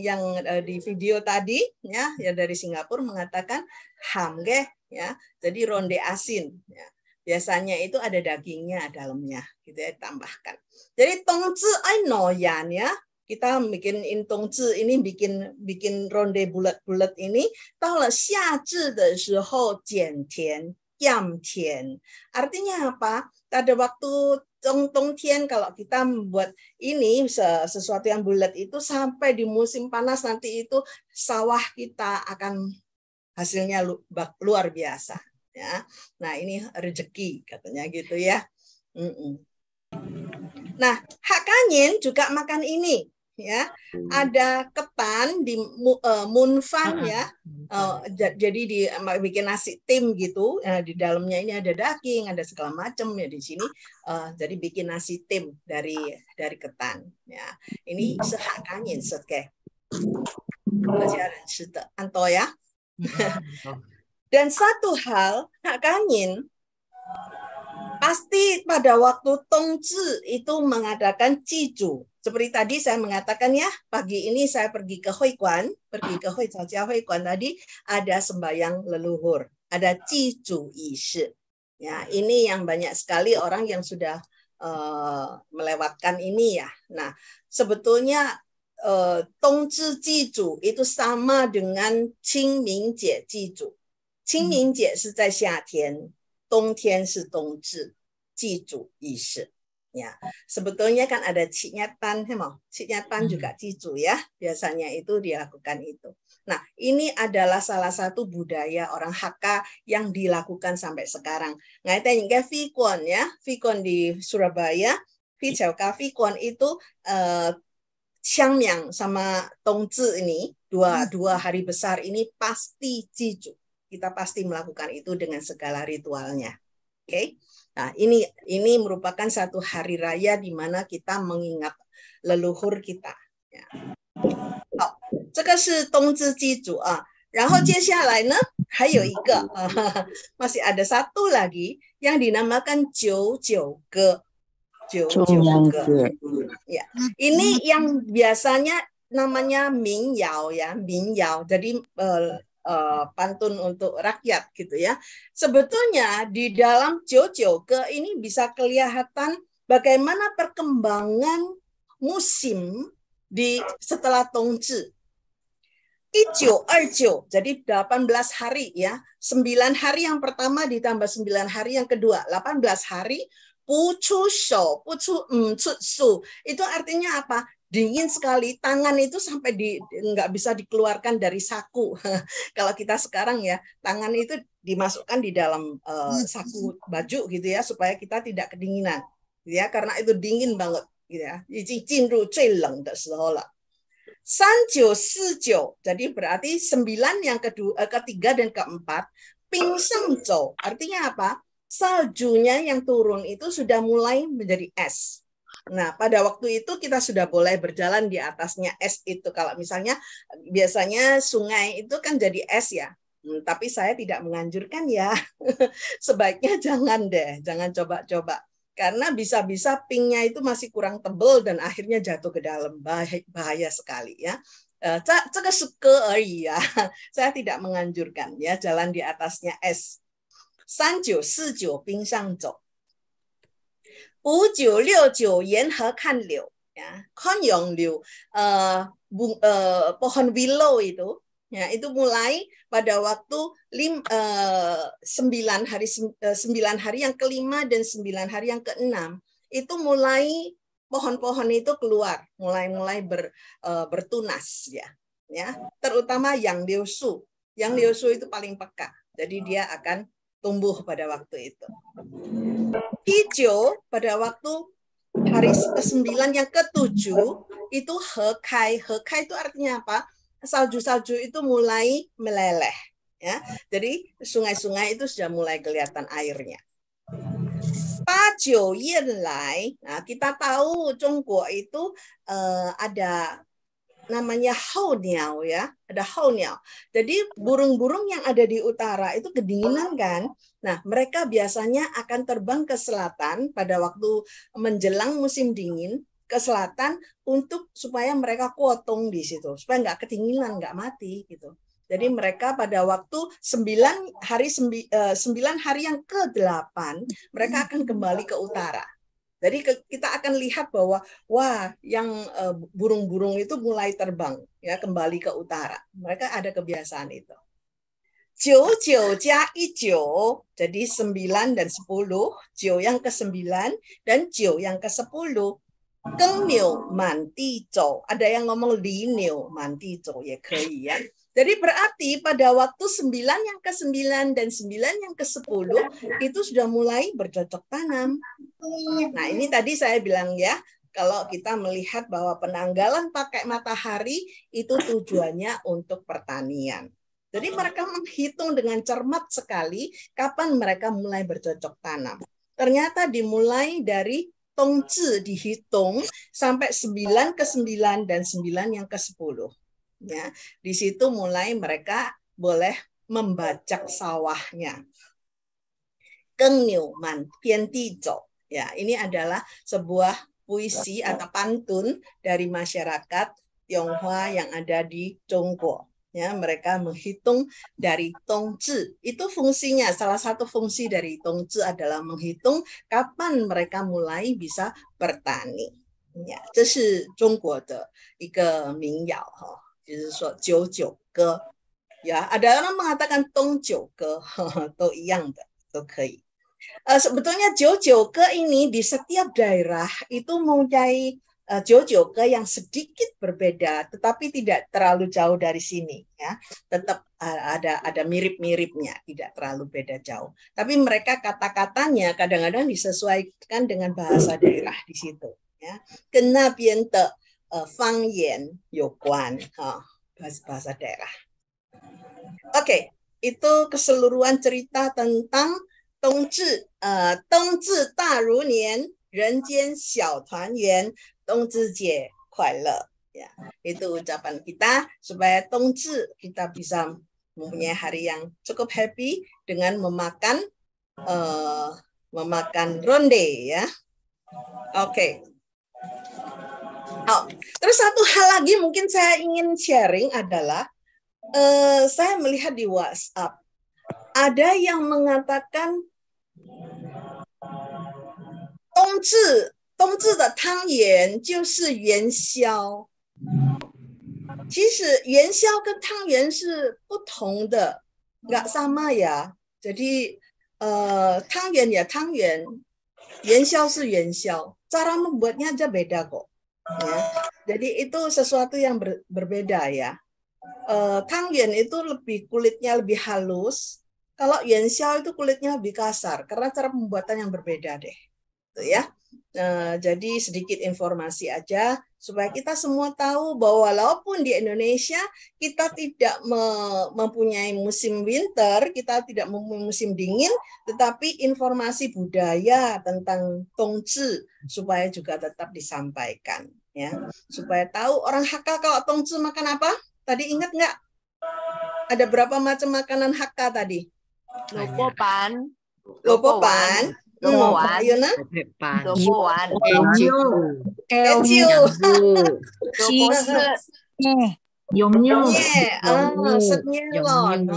di video tadi ya, yang dari Singapura mengatakan hamge ya. Jadi ronde asin ya. Biasanya itu ada dagingnya dalamnya gitu ya, tambahkan. Jadi tongzi ai noyan ya. Kita bikin tongzi ini bikin ronde bulat-bulat ini, 到了夏至的时候减甜 yam tian. Artinya apa? Pada waktu冬天kalau kita membuat ini sesuatu yang bulat itu sampai di musim panas nanti itu sawah kita akan hasilnya luar biasa ya. Nah, ini rezeki katanya gitu ya. Nah, Hakkanyin juga makan ini ya. Ada ketan di munfang ya. Jadi bikin nasi tim gitu. Di dalamnya ini ada daging, ada segala macam ya di sini. Jadi bikin nasi tim dari ketan ya. Ini Hakkanyin seke. Anto ya. Dan satu hal, Hakkanyin pasti pada waktu tongzi itu mengadakan ciju. Seperti tadi saya mengatakan ya, pagi ini saya pergi ke Huiguan, pergi ke Huiguan tadi ada sembahyang leluhur, ada ciju ishi. Ya, ini yang banyak sekali orang yang sudah melewatkan ini ya. Nah, sebetulnya tongzi ciju itu sama dengan Qingmingjie ciju. Qingmingjie 是在夏天，冬天是冬至，祭祖仪式。Ya, sebetulnya kan ada cinyatan, cinyatan juga cicu ya. Biasanya itu dilakukan itu. Nah, ini adalah salah satu budaya orang Hakka yang dilakukan sampai sekarang. Ngaiten juga Fikon ya, Fikon di Surabaya, Ficauka Fikon itu Xiangmiang sama Tongzi ini dua hari besar ini pasti cicu. Kita pasti melakukan itu dengan segala ritualnya. Oke. Nah, ini merupakan satu hari raya di mana kita mengingat leluhur kita. Ya. 好，这个是冬至祭祖啊。然后接下来呢，还有一个masih ada satu lagi yang dinamakan Jiu Ge. Jiu Ge. Ya, ini yang biasanya namanya Mingyao ya, Mingyao. Jadi pantun untuk rakyat gitu ya. Sebetulnya di dalam Jojo Ge ini bisa kelihatan bagaimana perkembangan musim di setelah Tongzi. 1929, jadi 18 hari ya. 9 hari yang pertama ditambah 9 hari yang kedua, 18 hari. Pucu shou, pucu su. Itu artinya apa? Dingin sekali, tangan itu sampai nggak bisa dikeluarkan dari saku. Kalau kita sekarang ya, tangan itu dimasukkan di dalam saku baju gitu ya, supaya kita tidak kedinginan, gitu ya, karena itu dingin banget, gitu ya. 已经进入最冷的时候了。3949, jadi berarti 9 yang ketiga dan keempat, pingsang zhou, artinya apa? Saljunya yang turun itu sudah mulai menjadi es. Nah, pada waktu itu kita sudah boleh berjalan di atasnya es itu. Kalau misalnya biasanya sungai itu kan jadi es ya. Tapi saya tidak menganjurkan ya. Sebaiknya jangan deh, jangan coba-coba. Karena bisa-bisa pinknya itu masih kurang tebal dan akhirnya jatuh ke dalam. Bahaya sekali ya. Ya. Saya tidak menganjurkan ya jalan di atasnya es. 3949 冰上走。5969 沿河看柳ya, 看杨柳 pohon willow itu ya, itu mulai pada waktu 9 hari yang kelima dan 9 hari yang keenam itu mulai pohon-pohon itu keluar, mulai bertunas ya, terutama yang liusu. Yang liusu itu paling peka, jadi dia akan tumbuh pada waktu itu. Hijau pada waktu hari ke-9 yang ke-7 itu hekai. Hekai itu artinya apa? Salju-salju itu mulai meleleh ya. Jadi sungai-sungai itu sudah mulai kelihatan airnya. Pajiu Yanlai. Nah, kita tahu Tiongkok itu ada namanya hauniao ya, ada hauniao. Jadi burung-burung yang ada di utara itu kedinginan kan. Nah, mereka biasanya akan terbang ke selatan pada waktu menjelang musim dingin ke selatan untuk supaya mereka kuotong di situ, supaya nggak kedinginan, nggak mati gitu. Jadi mereka pada waktu 9 hari yang ke-8 mereka akan kembali ke utara. Jadi kita akan lihat bahwa wah, yang burung-burung itu mulai terbang ya kembali ke utara. Mereka ada kebiasaan itu. 9 加 1, jadi 9 dan 10, 9 yang ke-9 dan 9 yang ke-10. Geng niu man di zhou. Ada yang ngomong li niu man di zhou ya kei ya. Jadi berarti pada waktu 9 yang ke-9 dan 9 yang ke-10 itu sudah mulai bercocok tanam. Nah, ini tadi saya bilang ya, kalau kita melihat bahwa penanggalan pakai matahari itu tujuannya untuk pertanian. Jadi mereka menghitung dengan cermat sekali kapan mereka mulai bercocok tanam. Ternyata dimulai dari Tongzi dihitung sampai 9 ke-9 dan 9 yang ke-10. Ya, di situ mulai mereka boleh membajak sawahnya. Geng niu man pian di zhou. Ya, ini adalah sebuah puisi atau pantun dari masyarakat Tionghoa yang ada di Tiongkok. Ya, mereka menghitung dari Tongzi. Itu fungsinya, salah satu fungsi dari Tongzi adalah menghitung kapan mereka mulai bisa bertani. Ya, 这是中国的一个民谣哈。就是说99歌 ya, ada orang mengatakan Tong 9歌 都一样的 都可以。Sebetulnya Jojoke ini di setiap daerah itu mempunyai Jojoke yang sedikit berbeda, tetapi tidak terlalu jauh dari sini, ya. Tetap ada mirip-miripnya, tidak terlalu beda jauh. Tapi mereka kata-katanya kadang-kadang disesuaikan dengan bahasa daerah di situ, ya. Kena biente fangyan yoguan, bahasa daerah. Oke, itu keseluruhan cerita tentang Dongzhi Daru Nian, Renjian Xiao Tuan Yuan, Dongzhi Jie Kuai Le. Ya, itu ucapan kita supaya Dongzhi kita bisa mempunyai hari yang cukup happy dengan memakan ronde, ya. Oke. Terus satu hal lagi mungkin saya ingin sharing adalah saya melihat di WhatsApp ada yang mengatakan冬至的汤圆就是元宵。其实元宵跟汤圆是不同的，nggak sama ya. Jadi汤圆ya汤圆，元宵是元宵， cara membuatnya aja beda kok. Ya. Jadi itu sesuatu yang berbeda ya. Tangyuan itu kulitnya lebih halus, kalau yuanxiao itu kulitnya lebih kasar karena cara pembuatan yang berbeda deh, gitu ya. Jadi sedikit informasi aja supaya kita semua tahu bahwa walaupun di Indonesia kita tidak mempunyai musim winter, kita tidak mempunyai musim dingin, tetapi informasi budaya tentang Dongzhi supaya juga tetap disampaikan, ya, supaya tahu orang Hakka kalau Dongzhi makan apa. Tadi ingat nggak? Ada berapa macam makanan Hakka tadi? Lopopan. Ayo na? Lopowan. Keju. Yongnyong. Setnyelon.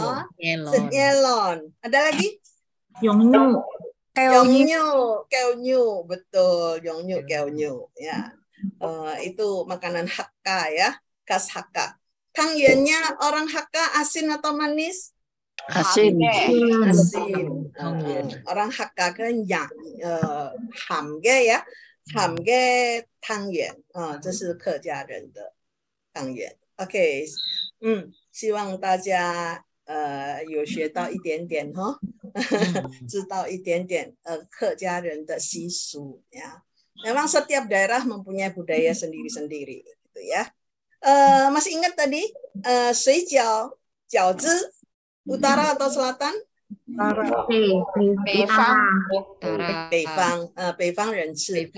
Ada lagi? Yongnyong. Keonyu. Betul. Yongnyong, keonyu. Ya. Itu makanan Hakka ya. Khas Hakka. Tangyuannya orang Hakka asin atau manis? Asin. Orang Hakka kan yang hamge ya, hamge tangyuan，这是客家人的汤圆。OK， 希望大家有学到一点点哈，知道一点点客家人的习俗ya. Memang setiap daerah mempunyai budaya sendiri-sendiri, gitu ya. Masih ingat tadi水饺、饺子 utara atau selatan? Beifang Renci.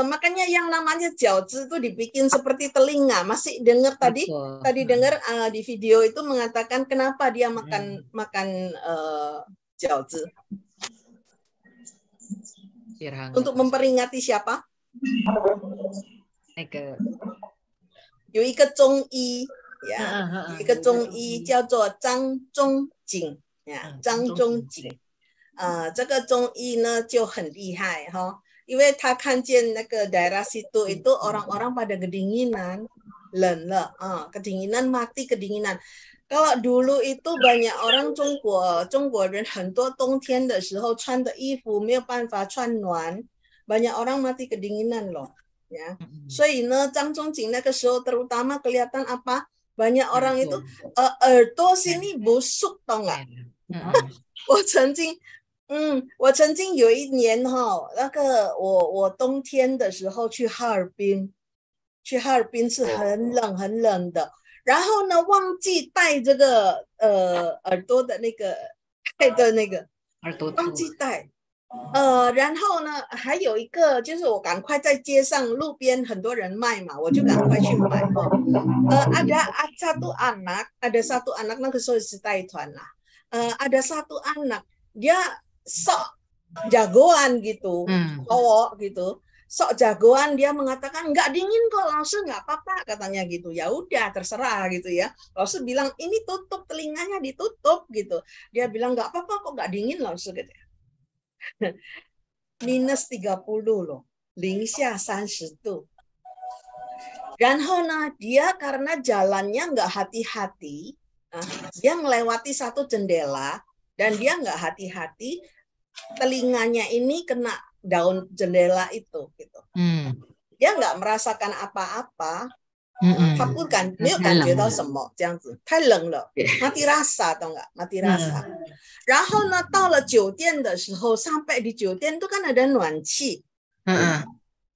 Makanya yang namanya 饺子 itu dibikin seperti telinga. Masih dengar tadi? Tadi dengar di video itu mengatakan kenapa dia makan 饺子. Untuk memperingati siapa? 有一个中医 呀，一个中医叫做张仲景呀，张仲景，这个中医呢就很厉害哈，因为他看见那个 daerah situ itu orang-orang pada kedinginan, 冷了kedinginan mati kedinginan. Kalau dulu itu banyak orang 中国人很多冬天的时候穿的衣服没有办法穿暖， banyak orang mati kedinginan loh. Ya, 所以呢，张仲景那个时候 terutama kelihatan apa? Banyak orang itu耳朵 sini busuk 懂了。我曾经有一年哈，那个我冬天的时候去哈尔滨是很冷的，然后呢忘记带这个耳朵的那个忘记带。 然后呢，还有一个就是我赶快在街上路边很多人卖嘛，我就赶快去买哦。ada satu anak 那个时候是带团啦。ada satu anak dia sok jagoan gitu, cowok gitu, sok jagoan dia mengatakan nggak dingin kok, langsung nggak apa-apa katanya gitu. Ya udah terserah gitu ya. Langsung bilang ini tutup telinganya ditutup gitu. Dia bilang nggak apa-apa kok nggak dingin langsung gitu. minus 30 loh, 零下30度。然后呢，dia karena jalannya nggak hati-hati, dia melewati satu jendela dan dia nggak hati-hati, telinganya ini kena daun jendela itu gitu. Dia nggak merasakan apa-apa. 他不感没有感觉到什么这样子，太冷了，mati rasa atau enggak mati rasa。然后呢，到了酒店的时候，sampai di 酒店itu kan ada 暖气，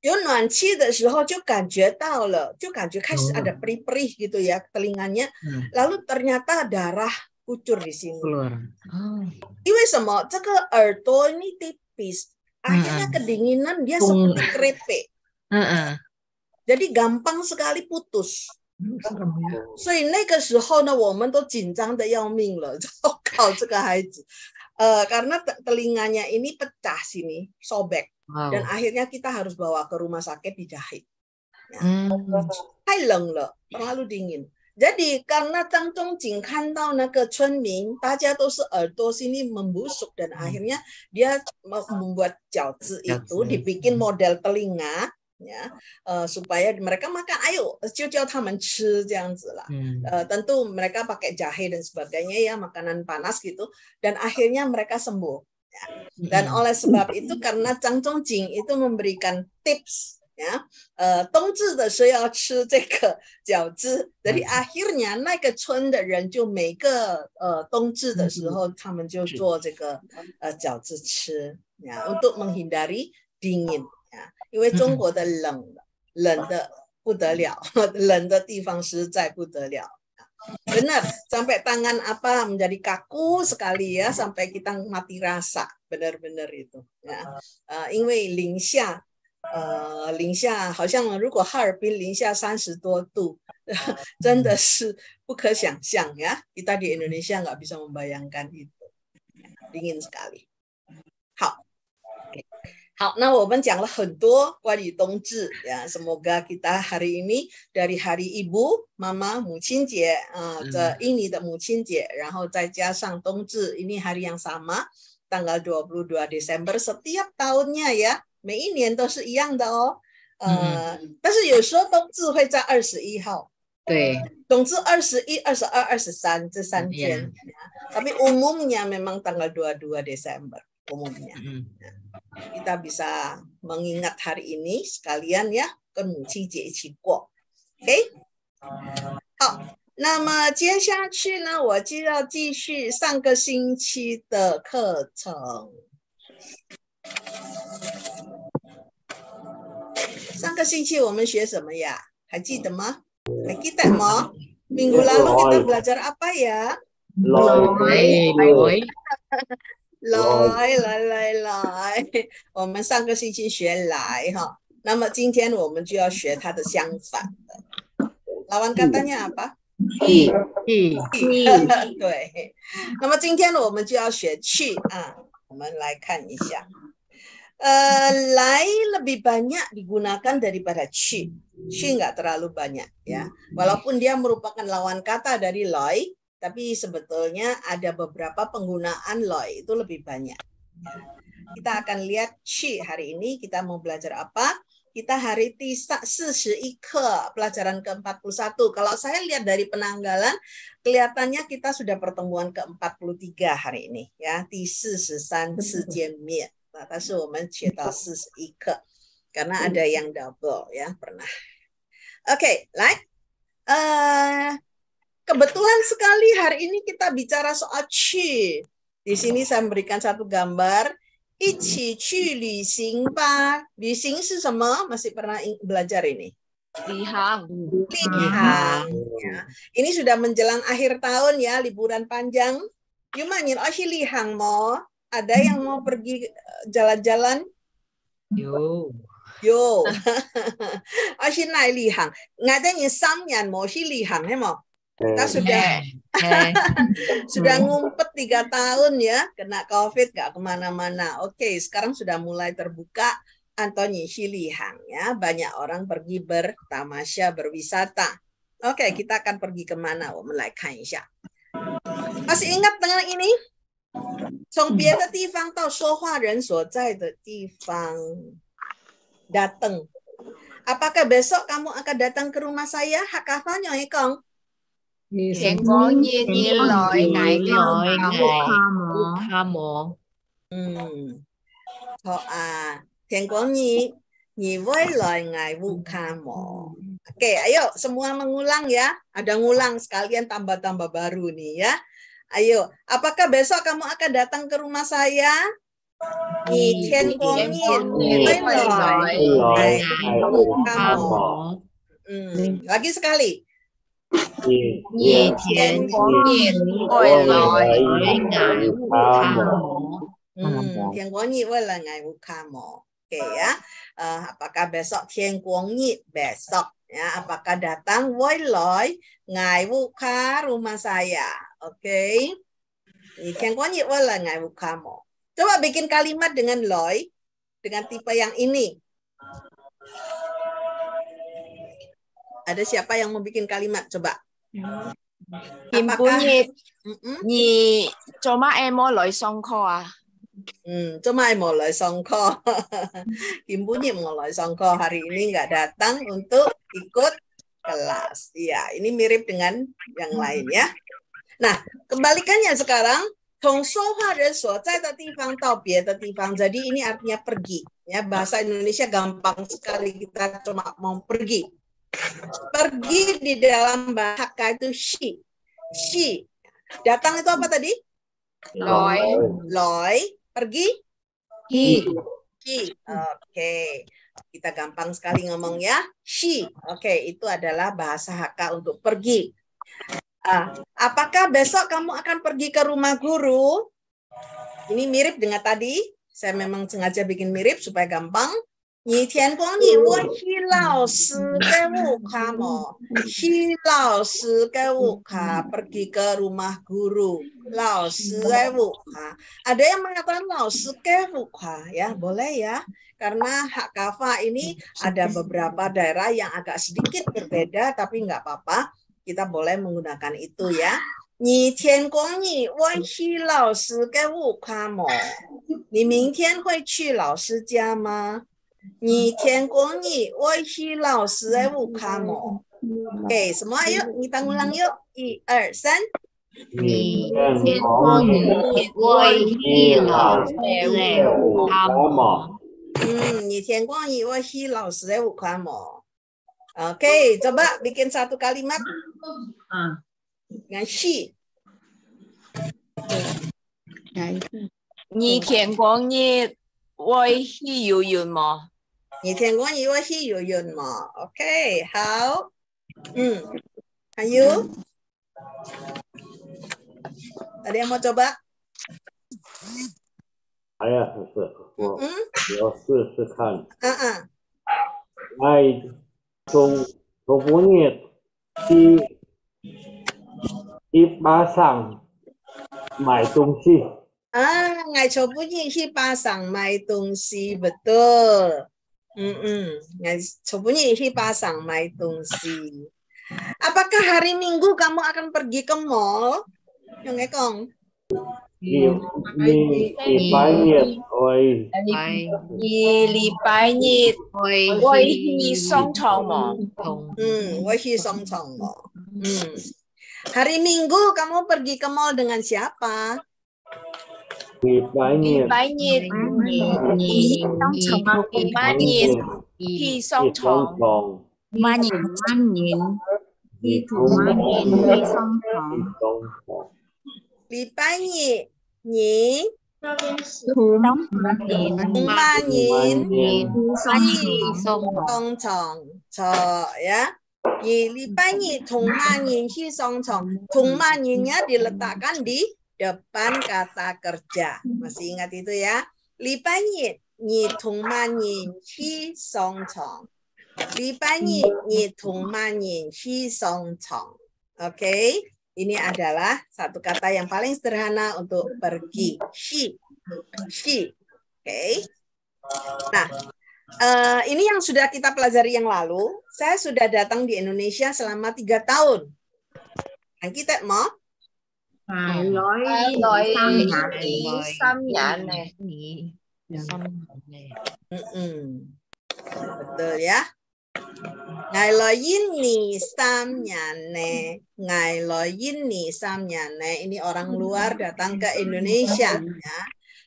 有暖气的时候就感觉到了，就感觉开始ada perih-perih gitu ya telinganya，lalu ternyata darah kucur di sini。因为什么？这个耳朵ini tipis，akhirnya kedinginan dia seperti keripik。jadi gampang sekali putus， 所以那个时候呢，我们都紧张的要命了，糟糕，这个孩子，karena telinganya ini pecah sini, sobek, dan akhirnya kita harus bawa ke rumah sakit dijahit. Ya. 太冷了，terlalu dingin. Jadi karena Zhang Zhongjing 看到那个村民，大家都是耳朵sini membusuk dan akhirnya dia membuat 饺子 itu dibikin model telinga. Ya, supaya mereka makan, ayo 就叫他们吃这样子lah. Tentu mereka pakai jahe dan sebagainya ya, makanan panas gitu, dan akhirnya mereka sembuh. Ya. Dan oleh sebab itu karena Zhang Zhongjing itu memberikan tips ya, 冬至的时候要吃这个饺子， jadi akhirnya 那个村的人就每个冬至的时候他们就做这个饺子吃呀， untuk menghindari dingin。 因为中国的冷的不得了，冷的地方实在不得了。 Benar, sampai tangan apa menjadi kaku sekali ya, sampai kita mati rasa, benar-benar itu. Ya. 因为零下好像如果哈尔滨零下30多度， 真的是不可想象ya. Kita di Indonesia nggak bisa membayangkan itu, dingin sekali. 好，那我们讲了很多关于冬至呀，semoga kita hari ini dari hari ibu, mama, 母亲节这印尼的母亲节，然后再加上冬至，ini hari yang sama, tanggal 22 Desember setiap tahunnya ya， 每一年都是一样的哦。但是有时候冬至会在21号。 对，冬至21, 22, 23这3天， tapi umumnya memang tanggal 22 Desember umumnya. Kita bisa mengingat hari ini sekalian ya, 跟母亲节一起过。OK， 好，那么接下去呢，我就要继续上个星期的课程。上个星期我们学什么呀？还记得吗？还记得吗？ Minggu lalu kita belajar apa ya？ 来，我们上个星期学来哈，那么今天我们就要学它的相反的。lawan katanya apa？ 对，那么今天我们就要学去啊，我们来看一下。来 lebih banyak digunakan daripada 去 nggak terlalu banyak ya, walaupun dia merupakan lawan kata dari loi. Tapi sebetulnya ada beberapa penggunaan loi itu lebih banyak. Kita akan lihat 去 hari ini kita mau belajar apa? Kita hari 41 课, pelajaran ke-41. Kalau saya lihat dari penanggalan, kelihatannya kita sudah pertemuan ke-43 hari ini ya, 第43次见面. 但是我们学到41课 karena ada yang double ya, pernah. Oke, like kebetulan sekali hari ini kita bicara soal 去. Di sini saya memberikan satu gambar. 一起去旅行吧. 旅行是什么? Masih pernah belajar ini? Lihang. Ya. Ini sudah menjelang akhir tahun ya, liburan panjang. Yumanin, lihang mo. Ada yang mau pergi jalan-jalan? Yo. Nai lihang. Ngadanya samyan mo si lihang he mo. Kita sudah ngumpet 3 tahun ya, kena COVID gak kemana-mana. Oke, sekarang sudah mulai terbuka Antoni Shilihang ya, banyak orang pergi bertamasya, berwisata. Oke, kita akan pergi kemana? Mulai kansya. Masih ingat dengan ini? 从别的地方到说话人所在的地方 datang. Apakah besok kamu akan datang ke rumah saya? Hakafanya Ekong? Có nhiên nhiên lời ngại cái Ukamo. Thiên Quang Nhi, Nhi Wei Lai Ngai Wu Ka Mo. Oke, ayo semua mengulang ya. Ada ngulang sekalian tambah-tambah baru nih ya. Ayo, apakah besok kamu akan datang ke rumah saya? Nhi Thiên Quang Nhi, Wei Lai Ngai Wu Ka Mo. Lagi sekali. Nhi Thiên Quang Nhi, Wei Lai Ngai Wu Ka Mo. Thiên Quang Nhi Wei Lai Ngai Wu Ka Mo. Oke ya. Apakah besok Thiên Quang Nhi? Besok. Ya, apakah datang Wei Lai Ngai Wu Ka rumah saya? Oke. Thiên Quang Nhi Wei Lai Ngai Wu Ka Mo. Coba bikin kalimat dengan Loi dengan tipe yang ini. Ada siapa yang mau bikin kalimat? Coba. Kim Punyit, Nhi Cuma Emo Loi Songko ah. Cuma mau Loi Songko. Kim Punyit mau Loi Songko hari ini nggak datang untuk ikut kelas. Iya, ini mirip dengan yang lain ya. Nah, kembalikannya sekarang. Jadi ini artinya pergi. Ya, bahasa Indonesia gampang sekali, kita cuma mau pergi. Pergi di dalam bahasa Hakka itu she. Datang itu apa tadi? Loi. Pergi? He. Oke. Kita gampang sekali ngomong ya. She. Oke, itu adalah bahasa Hakka untuk pergi. Apakah besok kamu akan pergi ke rumah guru? Ini mirip dengan tadi. Saya memang sengaja bikin mirip supaya gampang. Nhi Thiên Quang Nhi, wo xi lao shi ge wu ka mo. Xi lao shi ge wu ka, pergi ke rumah guru. Lao shi ge wu ka. Ada yang mengatakan lao shi ge wu ka, ya boleh ya. Karena hak kafa ini ada beberapa daerah yang agak sedikit berbeda, tapi nggak apa-apa. Kita boleh menggunakan itu ya. Nhi Thiên Quang Nhi, wo xi lao shi ge wu ka mo. Ni ming tian hui qu lao shi jia ma? Nhi Thiên Quang Nhi, wo xi lao shi ge wu ka mo. Oke, semua yuk kita ngulang yuk. 1, 2, 3. Nhi Thiên Quang Nhi, wo xi lao shi ge wu ka mo. Nhi Thiên Quang Nhi, wo xi lao shi ge wu ka mo. Oke, coba bikin satu kalimat dengan she. Nhi Thiên Quang Nhi, Wei Hi Yu Yun Mo. Nhi Thiên Quang Nhi, Wei Hi Yu Yun Mo. Oke, how? Ayo. Ada yang mau coba? Saya 我试试看。从不念去巴上买东西。Ngai coba去巴上买东西 betul. Ngai coba去巴上买东西. Apakah hari Minggu kamu akan pergi ke mall? Yang Ekong. 礼拜日会。礼拜日会去商場嗎？會去商場嗎？Hari Minggu kamu pergi ke mall dengan siapa? 礼拜日去商場。禮拜日你同媽年去商場錯ya. Di Lipanyi Tungmanin hi songcong. Tungmaninnya diletakkan di depan kata kerja. Masih ingat itu ya? Lipanyi ni Tungmanin hi songcong. Lipanyi ni Tungmanin hi songcong. Oke, ini adalah satu kata yang paling sederhana untuk pergi. Shi. Oke. Nah, ini yang sudah kita pelajari yang lalu. Saya sudah datang di Indonesia selama 3 tahun. Kita mau? Betul ya. Ngày lo yin ni sam nyane. Ngày lo yin ni sam nyane. Ini orang luar datang ke Indonesia. Ya.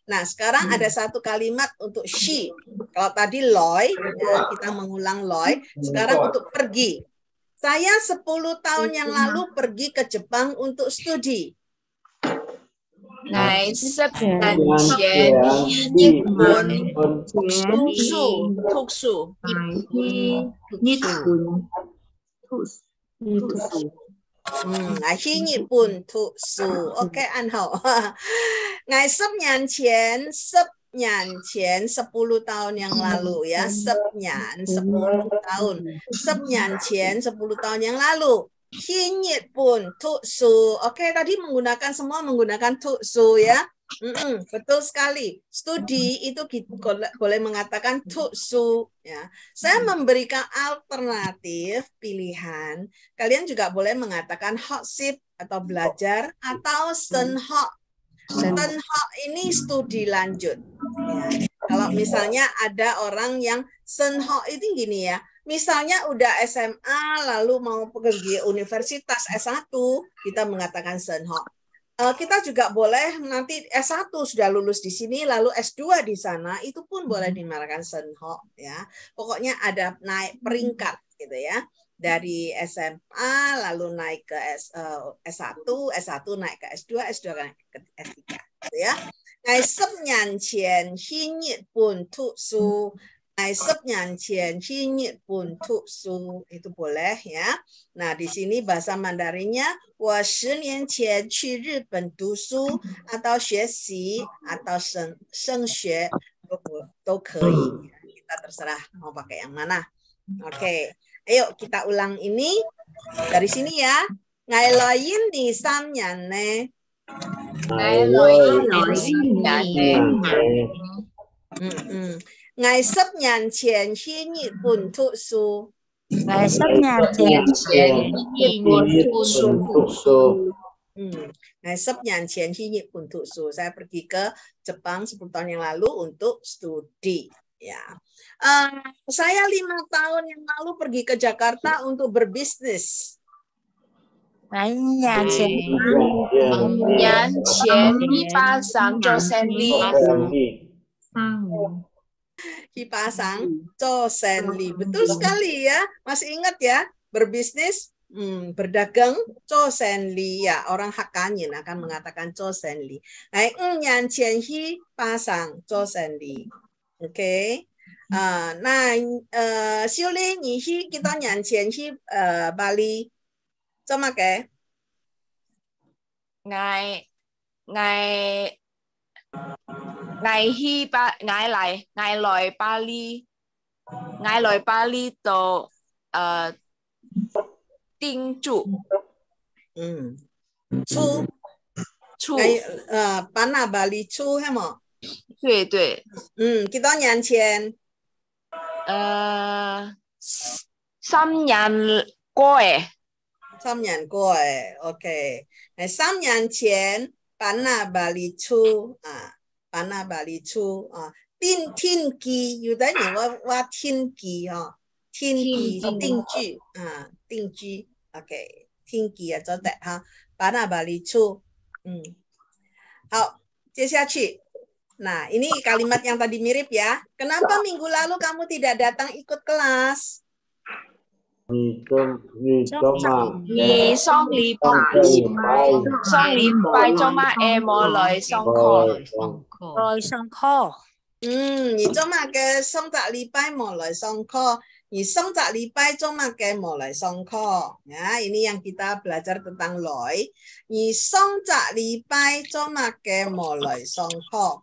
Nah, sekarang ada satu kalimat untuk she. Kalau tadi loy, ya, kita mengulang loy. Sekarang untuk pergi. Saya 10 tahun yang lalu pergi ke Jepang untuk studi. 我10年前去日本读书。 Hi Nhật Bản thụ su. Ok, anh hậu. Ngày 10 年前10 tahun yang lalu ya. 10 tahun. 10 tahun yang lalu. Hi Nhật Bản thụ su. Oke, tadi semua menggunakan thụ su ya. Betul sekali. Studi itu boleh mengatakan thụ su ya. Saya memberikan alternatif pilihan. Kalian juga boleh mengatakan hoksip atau belajar atau senho. Senho ini studi lanjut. Ya. Kalau misalnya ada orang yang senho itu gini ya. Misalnya udah SMA lalu mau pergi universitas S1, kita mengatakan senho. Kita juga boleh nanti S1 sudah lulus di sini, lalu S2 di sana, itu pun boleh dimarakan senho ya. Pokoknya ada naik peringkat gitu ya. Dari SMA lalu naik ke S1, S1 naik ke S2, S2 naik ke S3 gitu ya. 10年前去日本读书。10年前去日本读书itu boleh ya. Nah, di sini bahasa Mandarinnya 我10年前去日本读书 atau 学习 atau 升学 都可以. Kita terserah mau pakai yang mana. Oke. Ayo kita ulang ini dari sini ya. Ngày loyin di 3 年呢. Ngày loyin di 3 年呢. Ngày 10 年前去日本读书。 Ngày 10 年前去日本读书。 Ngày 10 年前去日本读书. Saya pergi ke Jepang 10 tahun yang lalu untuk studi. Ya, saya 5 tahun yang lalu pergi ke Jakarta untuk berbisnis. 5年前去巴桑做生意。 Dipasang Chosenli. Betul sekali ya. Masih ingat ya? Berbisnis, berdagang Chosenli ya. Orang Hakkanyin akan mengatakan Chosenli. Nah, 5 年前去pasang Chosenli. Oke. Nah, Siuli,你去几多年前去巴黎？做乜嘅？ ngày來巴黎度定住。搬到巴黎住係冇？對對。幾多年前3年過誒。3年過誒 ，OK。3年前搬到巴黎住啊。搬到巴黎住啊，定居，有的人話定居哦，定居定居啊，定居 ，OK， 定居啊，做得哈，搬到巴黎住，好，接下去，nah ini kalimat yang tadi mirip ya. Kenapa minggu lalu kamu tidak datang ikut kelas? 你上禮拜做乜嘢冇來上課？你做乜嘅上個禮拜冇來上課？你上個禮拜做乜嘅冇來上課？Ya, ini yang kita belajar tentang loy. 你上個禮拜做乜嘅冇來上課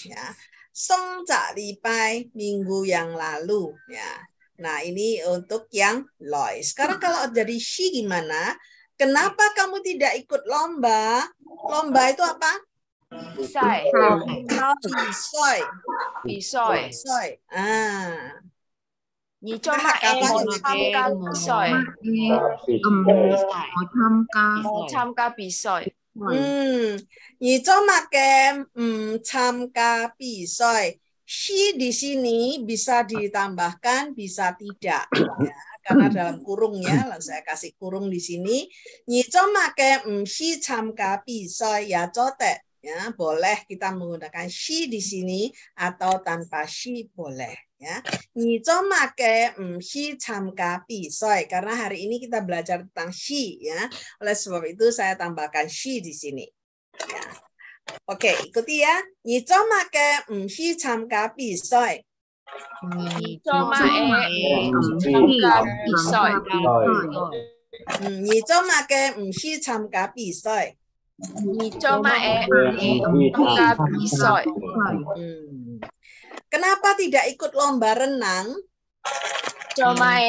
？Ya, 上個禮拜 minggu yang lalu ya. Nah, ini untuk yang loy. Sekarang kalau jadi she gimana? Kenapa kamu tidak ikut lomba? Lomba itu apa? Bisai. Bisai. Ni cho mà em một tham gia bisai. Tham gia bisai. Ni cho mà em tham gia bisai. She di sini bisa ditambahkan, bisa tidak, ya, karena dalam kurung ya, lalu saya kasih kurung di sini. Ni cho make she tham gia bisai ya cho te Ya, boleh kita menggunakan she di sini atau tanpa she boleh. Ya, 你做嘛嘅唔去參加比賽 karena hari ini kita belajar tentang she ya. Oleh sebab itu saya tambahkan she di sini. Ya. Oke, ikuti ya. 你做嘛嘅唔去參加比賽 你做嘛參加比賽？你做嘛嘅唔去參加比賽？你做嘛參加比賽？ Kenapa tidak ikut lomba renang? 做嘛去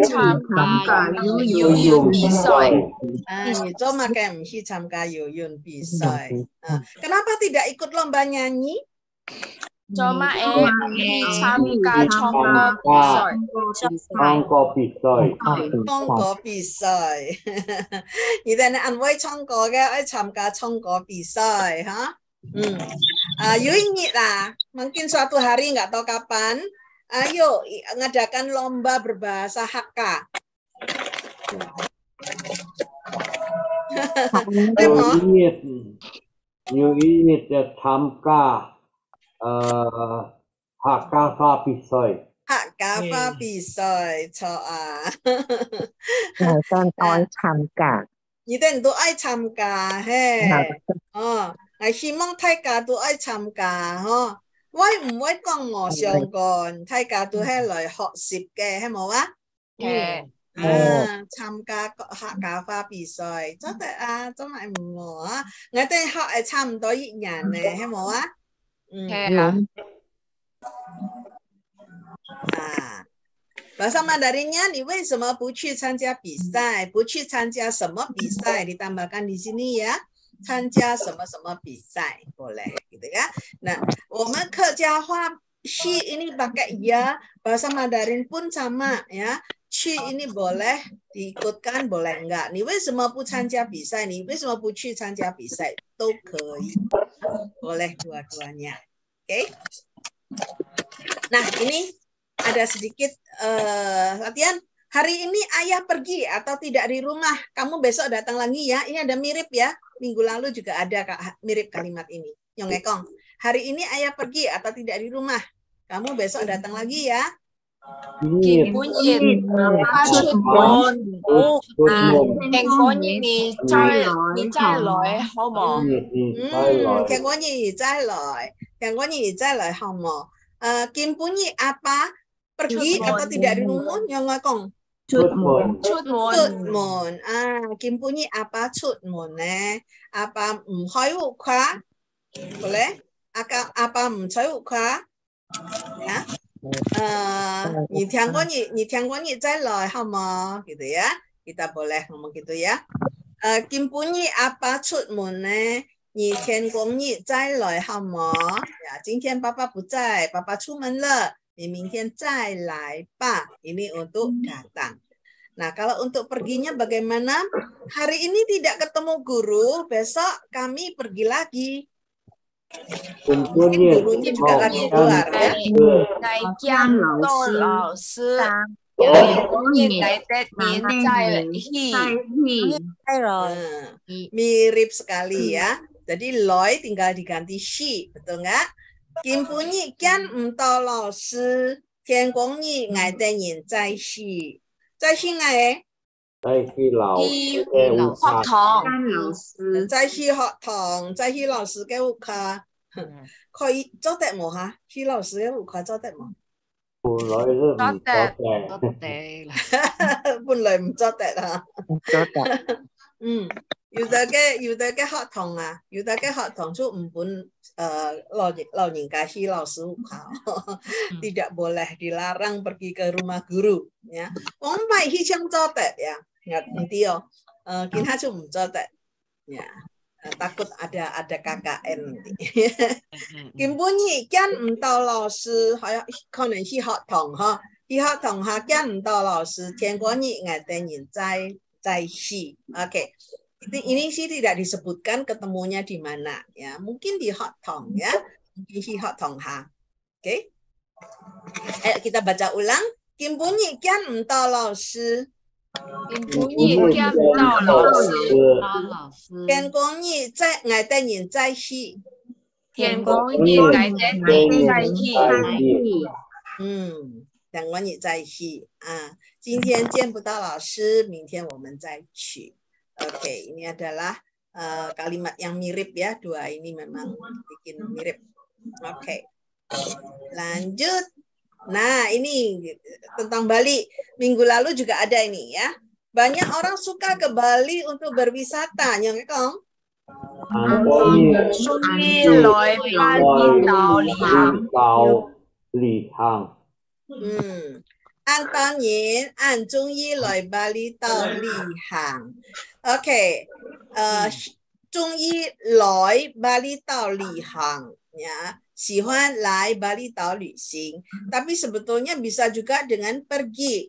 參加游泳比賽？你做嘛嘅唔去參加游泳比賽？ Kenapa tidak ikut lomba nyanyi? 做嘛去參加唱歌比賽？唱歌比賽，唱歌比賽。而家你安慰唱歌嘅，愛參加唱歌比賽，哈。Yuingit lah, mungkin suatu hari nggak tahu kapan, ayo ngadakan lomba berbahasa Hakka. Yuingitจะทำก้าหักกาฟาปิซอย Hakka fa bisoi cho à. ต้นอ้อยทำกะ 你哋都愛參加嘿，哦，我希望大家都愛參加嗬。我唔會講我上幹，大家都係來學習嘅，係冇啊？參加客家話比賽，真係啊，真係唔錯啊！我哋學係差唔多一年咧，係冇啊？Bahasa Mandarinnya, 你为什么不去参加比赛？不去参加什么比赛？ Ditambahkan di sini ya. 参加什么什么比赛 boleh gitu ya. Nah, 我们客家话 she ini pakai ya, bahasa Mandarin pun sama ya. She ini boleh diikutkan, boleh enggak. 你为什么不参加比赛？你为什么不去参加比赛？都可以， boleh dua-duanya. Oke. Nah, ini ada sedikit latihan. Hari ini ayah pergi atau tidak di rumah. Kamu besok datang lagi ya. Ini ada mirip ya. Minggu lalu juga ada mirip kalimat ini. Nyongekong. Hari ini ayah pergi atau tidak di rumah. Kamu besok datang lagi ya. Kim Bunyin,出門，聽講你再來好冇？聽講你再來，聽講你再來好冇？Kim Bunyin apa? Pergi atau tidak di rumah? Nyongekong. 出門 出門 出門Kim Bunyin apa 出門呢 apa 唔開屋企 boleh apa 唔開屋企ya 你聽過你再來好嗎 gitu ya, kita boleh ngomong gitu ya. Kim Bunyin apa 出門呢 你聽過你再來好嗎 ya, 今天爸爸不在，爸爸出門了，你明天再來吧. Ini untuk datang. Nah, kalau untuk perginya bagaimana? Hari ini tidak ketemu guru, besok kami pergi lagi. Mungkin gurunya juga lagi keluar ya. 來見到老師，來得你再去。 Mirip sekali ya. Jadi Loi tinggal diganti she, betul nggak? Kim Bunyin kian entah lao sư, Thiên Quang Nhi ngài tên nhìn在系，在系ngài 在去老學嘅堂，在系學堂，在系老師嘅屋企，佢做得冇嚇？系老師嘅屋企做得冇？本來都唔多嘅，本來唔做得啊。唔做得。有的嘅學堂啊，有的嘅學堂就唔本老人家系老師屋企，tidak boleh dilarang pergi ke rumah guru ya. 我唔係去唱做得呀，nanti oh kita就唔做得ya. Takut ada KKN nanti. Kim Bunyin 跟唔到老師，可能去學堂哈，去學堂下跟唔到老師，天國日我等人在系 ，oke. Ini sih tidak disebutkan ketemunya di mana ya, mungkin di Hot Tong ya, mungkin di Hot Tong ha, oke. Ayo kita baca ulang. Kim Bunyin kian entah lao sư, 天公爷见不到老师，老师，天公爷在爱的人在世，天公爷来的人在地。天公爷在世啊。今天见不到老师，明天我们再去。Oke, ini adalah kalimat yang mirip ya. Dua ini memang bikin mirip. Oke, lanjut. Nah, ini tentang Bali. Minggu lalu juga ada ini ya. Banyak orang suka ke Bali untuk berwisata, Nyong Ekong. An Yin, An Zhong Yi lòi Bali tao Li Hang. Oke, Zhong Yi lòi Bali tao Li Hang. Ya, 喜欢来巴厘岛旅行. Tapi sebetulnya bisa juga dengan pergi.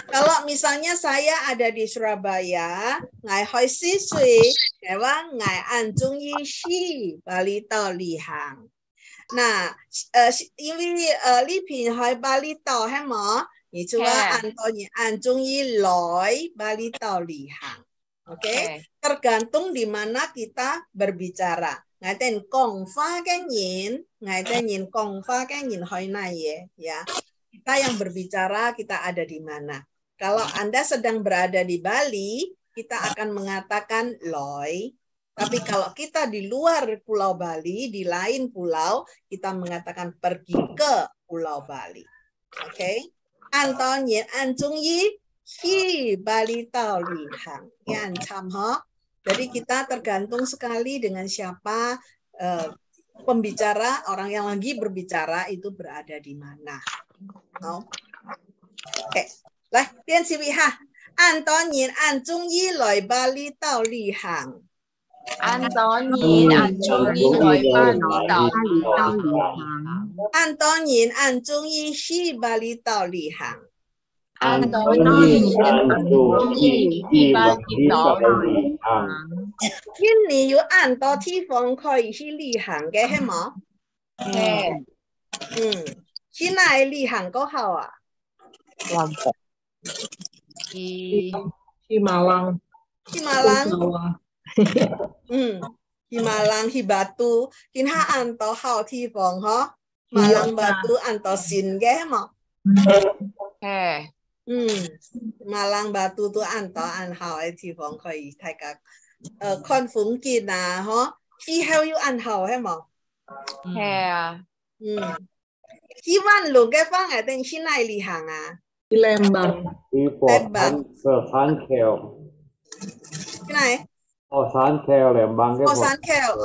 Kalau misalnya saya ada di Surabaya, ngai hoi si sui, ngai an zhong yi shi Bali tao Li Hang. Nah, 因为丽萍去巴厘岛係嘛，你就話按中意來巴厘島旅行. Oke, tergantung di mana kita berbicara. Ngài tên Kong Pha cái nhìn, ngài tên nhìn Kong Pha cái nhìn hồi này ya. Kita yang berbicara kita ada di mana. Kalau Anda sedang berada di Bali, kita akan mengatakan loi. Tapi kalau kita di luar Pulau Bali, di lain pulau, kita mengatakan pergi ke Pulau Bali. Oke? Antonien Anjung Yi Hi Bali Tao Li Hang. Yan Cham Ho. Jadi kita tergantung sekali dengan siapa pembicara, orang yang lagi berbicara itu berada di mana. Oke. Lah, Tian Si Wi Ha. Antonien Anjung Yi Loi Bali Tao Li Hang. Antonien Anjung Yi lòi Bali tao Li Hang. Antonien Anjung Yi Hi Bali tao Li Hang. Antonien Anjung Yi Hi Bali tao Li Hang. 印尼有很多地方可以去旅行嘅，係冇？去哪裡旅行個好啊？去Malang. Hi Malang, Hi Batu, Kinha Anto Hao Thi Phong ho, Malang Batu Anto Sin ge mo. Malang Batu tu Anto An Hao ai Thi Phong khoi thai ka Khon Phúng Kin na ho, Hi Heo Yu An Hao he mo. Hi Wan Lu ge Fang ai tên Hi Nai Li Hang à? Đi Lembang. Đi Phổ Sán Khèo. Cái này? Phổ Sán Khèo Lembang cái Phổ Sán Khèo.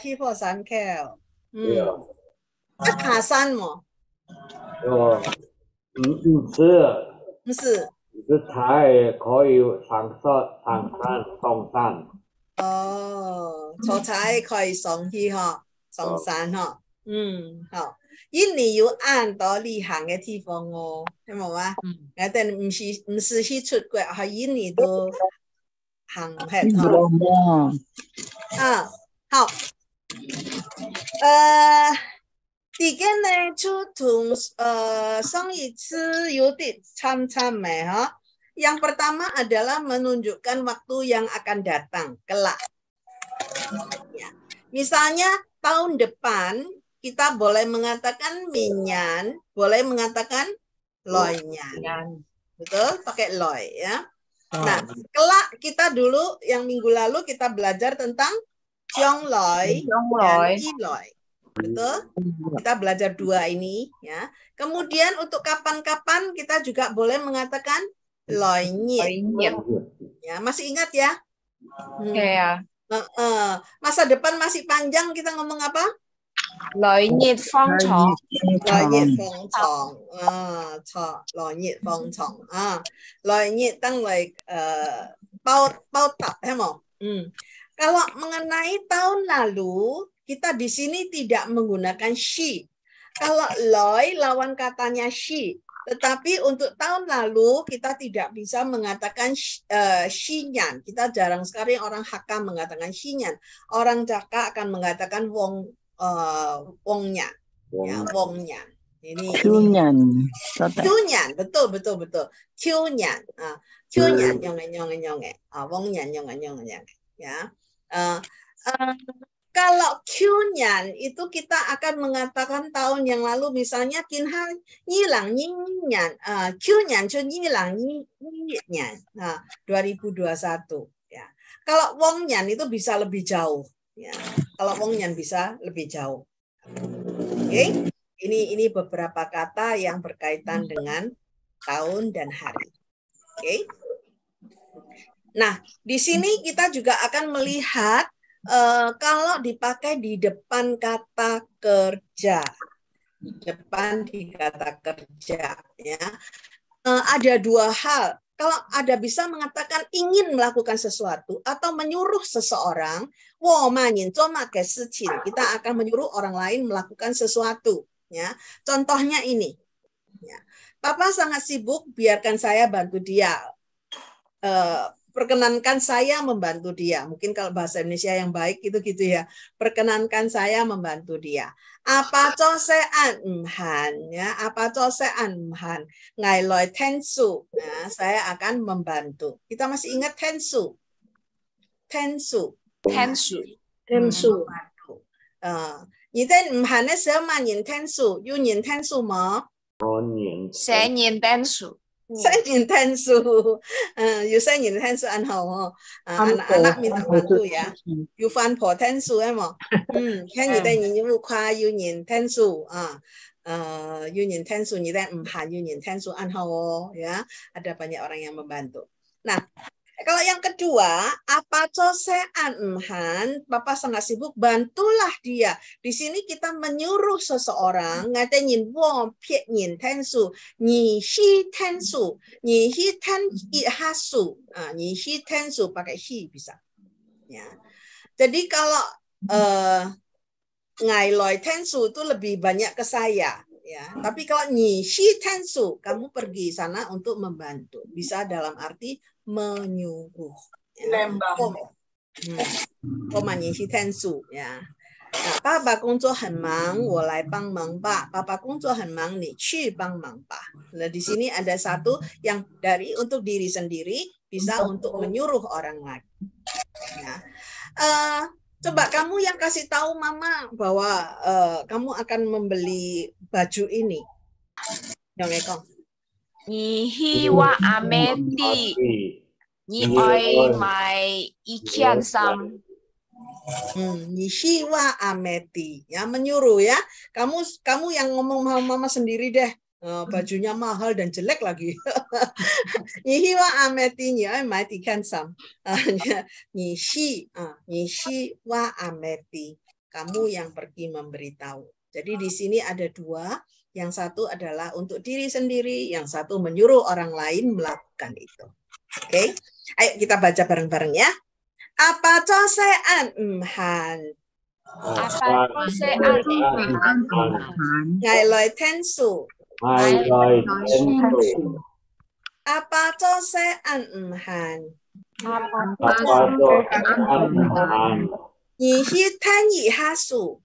Hi Phổ Sán Khèo. Cái Hà San mo. Không是 Thái có yêu sang san song san. Cho Thái có yêu song hi ho, song san ho. Hảo. 印尼有按到旅行嘅地方哦，係冇啊？我哋唔是去出國，喺印尼都行係嗬。好。第個呢就同上一次有啲sama ha. Yang pertama adalah menunjukkan waktu yang akan datang kelak. Ya. Misalnya tahun depan kita boleh mengatakan minyan, boleh mengatakan loinyan. Betul? Pakai loy ya. Nah, kelak kita dulu yang minggu lalu kita belajar tentang ciong loy dan i loy. Betul? Kita belajar dua ini ya. Kemudian untuk kapan-kapan kita juga boleh mengatakan loinyit. Ya, masih ingat ya? Masa depan masih panjang, kita ngomong apa? Lợi nhiệt phong trọng. Lợi nhiệt phong trọng. Lợi nhiệt phong trọng. Lợi nhiệt tăng lời bao tập, Kalau mengenai tahun lalu, kita di sini tidak menggunakan she. Kalau loi lawan katanya she. Tetapi untuk tahun lalu kita tidak bisa mengatakan shinyan. Kita jarang sekali orang Hakka mengatakan shinyan. Orang Jaka akan mengatakan wongnya. Ya, wongnya. Ini Kyunyan. Kyunyan, betul. Kyunyan, Kyunyan nyonge. Wongyan nyonge. Ya. Kalau Kyunyan itu kita akan mengatakan tahun yang lalu misalnya Kinhan Yilang Yinyan, Kyunyan Chun Yilang Yinyan, 2021. Ya. Kalau Wongyan itu bisa lebih jauh. Ya. Kalau Wongyan bisa lebih jauh. Oke. Ini beberapa kata yang berkaitan dengan tahun dan hari. Oke. Nah, di sini kita juga akan melihat kalau dipakai di depan kata kerja. Ya. Ada dua hal. Kalau ada bisa mengatakan ingin melakukan sesuatu atau menyuruh seseorang, kita akan menyuruh orang lain melakukan sesuatu. Ya, contohnya ini. Ya. Papa sangat sibuk, biarkan saya bantu dia. Perkenankan saya membantu dia. Mungkin kalau bahasa Indonesia yang baik itu gitu ya. Perkenankan saya membantu dia. Apa cosean mhan ya, apa cosean mhan. Ngai loi tensu. Nah, saya akan membantu. Kita masih ingat tensu. Tensu. Nhi tên mhan ấy sớm mà nhìn tensu, you nhìn tensu mà. Sẽ nhìn tensu. Saya nhìn tensu, saya nhìn tensu anh hậu, anak minta bantu ya. You fan po tensu em mo. Kan you đây nhìn như khoa you nhìn tensu, you nhìn tensu, you đây you nhìn tensu anh hậu ya. Ada banyak orang yang membantu. Nah, kalau yang kedua, apa cosean mhan, Bapak sangat sibuk, bantulah dia. Di sini kita menyuruh seseorang, ngata nyin wo pie nyin tensu, ni hi tensu, ni hi ten i hasu, ni hi tensu pakai hi bisa. Ya. Jadi kalau ngai loi tensu itu lebih banyak ke saya. Ya, tapi kalau ni hi tensu, kamu pergi sana untuk membantu. Bisa dalam arti menyuruh. Ya. Nah, Papa 工作很忙，我来帮忙吧。Papa 工作很忙，你去帮忙吧。Nah, di sini ada satu yang dari untuk diri sendiri, bisa untuk menyuruh orang lain. Ya. Coba kamu yang kasih tahu Mama bahwa kamu akan membeli baju ini. Yang Ekong. Ni hi wa ameti. Ni oi mai ikian sam. Ni hi wa ameti. Ya, menyuruh ya. Kamu yang ngomong sama Mama sendiri deh. Bajunya mahal dan jelek lagi. Ni hi wa ameti ni oi mai ikian sam. Ni hi wa ameti. Kamu yang pergi memberitahu. Jadi di sini ada dua. Yang satu adalah untuk diri sendiri, yang satu menyuruh orang lain melakukan itu. Oke, ayo kita baca bareng-bareng ya. Apa cosean mhan? Apa cosean mhan? Ngai loi tensu. Apa cosean mhan? Ni hi tan yi hasu.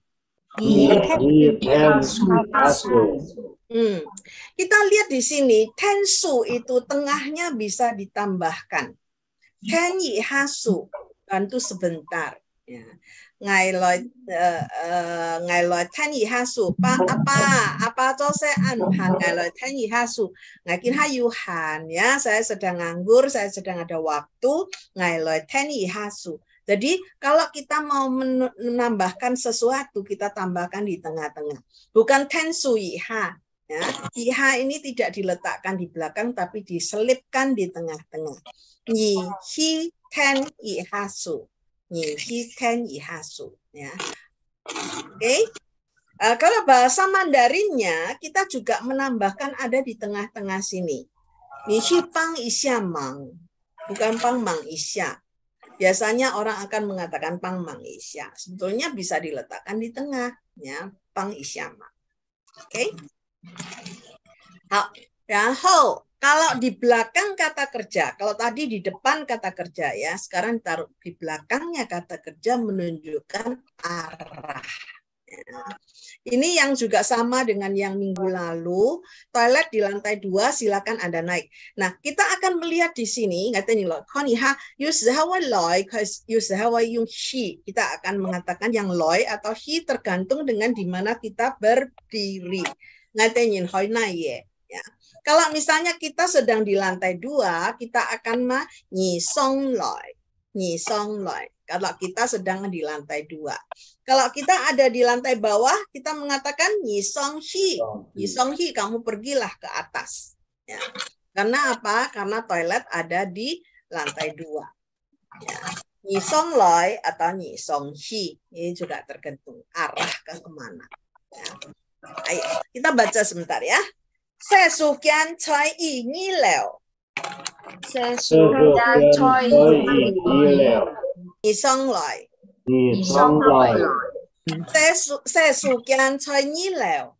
Kita lihat di sini tensu itu tengahnya bisa ditambahkan. Ten yi hasu, bantu sebentar. Ya. Ngai loi ten yi hasu. Apa cosean han ngai loi ten yi hasu. Ngai kin hayu han ya. Saya sedang nganggur, saya sedang ada waktu. Ngai loi ten yi hasu. Jadi kalau kita mau menambahkan sesuatu, kita tambahkan di tengah-tengah. Bukan tensu iha. Ya. Iha ini tidak diletakkan di belakang, tapi diselipkan di tengah-tengah. Ni hi ten ihasu. Ni hi ten ihasu. Ya. Oke. Kalau bahasa Mandarinnya, kita juga menambahkan ada di tengah-tengah sini. Ni hi pang isya mang. Bukan pang mang isya. Biasanya orang akan mengatakan pang mang isya. Sebetulnya bisa diletakkan di tengah, ya, pang isya ma. Oke. Dan kalau di belakang kata kerja, kalau tadi di depan kata kerja ya, sekarang taruh di belakangnya kata kerja menunjukkan arah. Ini yang juga sama dengan yang minggu lalu, toilet di lantai 2 silakan Anda naik. Nah, kita akan melihat di sini, kita akan mengatakan yang loi atau hi tergantung dengan di mana kita berdiri. Ya. Kalau misalnya kita sedang di lantai 2, kita akan nyisong loi. Kalau kita sedang di lantai 2. Kalau kita ada di lantai bawah, kita mengatakan nyisong hi, kamu pergilah ke atas. Ya. Karena apa? Karena toilet ada di lantai 2. Ya. Nyisong loi atau nyisong hi, ini juga tergantung arah ke kemana. Ya. Ayo, kita baca sebentar ya. Sesukian cai yi ni leo. Sesukian choi Nyisong loi. 你上来， Sesukian cai ni leo.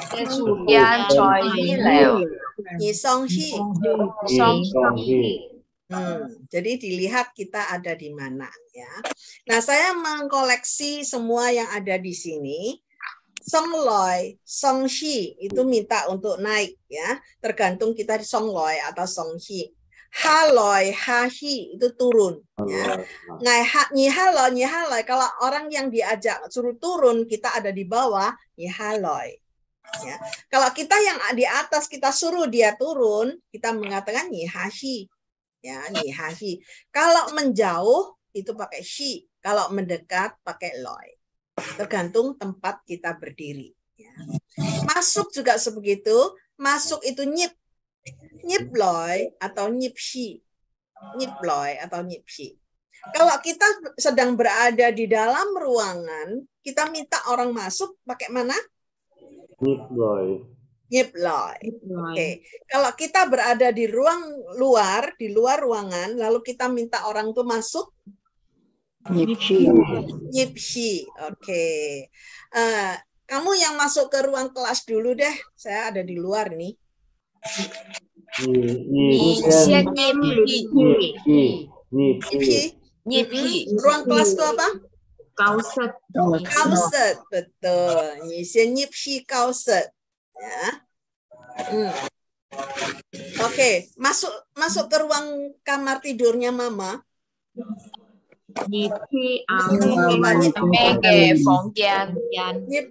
Sesukian choi leo. Nyisong hi. 你上去， Jadi dilihat kita ada di mana ya. Nah, saya mengkoleksi semua yang ada di sini. Song loi, song hi itu minta untuk naik ya. Tergantung kita di song loi atau song hi. Ha loi, ha hi itu turun ya. Nyi ha loi kalau orang yang diajak suruh turun, kita ada di bawah, nyi ha loi. Ya. Kalau kita yang di atas kita suruh dia turun, kita mengatakan nyi ha hi. Ya, nyi ha hi. Kalau menjauh itu pakai hi, kalau mendekat pakai loi. Tergantung tempat kita berdiri. Ya. Masuk juga sebegitu. Masuk itu nyip loi atau nyip hi. Nyip loi atau nyip hi. Kalau kita sedang berada di dalam ruangan, kita minta orang masuk pakai mana? 你来， Nyip loi. Oke. Kalau kita berada di luar ruangan, lalu kita minta orang tuh masuk, nyip hi. Oke. Kamu yang masuk ke ruang kelas dulu deh. Saya ada di luar nih. 你先 Nyip hi. Ruang kelas itu apa? Kauset. Kauset. Betul. Nyip hi kauset. Ya. Oke. Masuk ke ruang kamar tidurnya Mama. Nhịp khi Mege Fongjian. Nhịp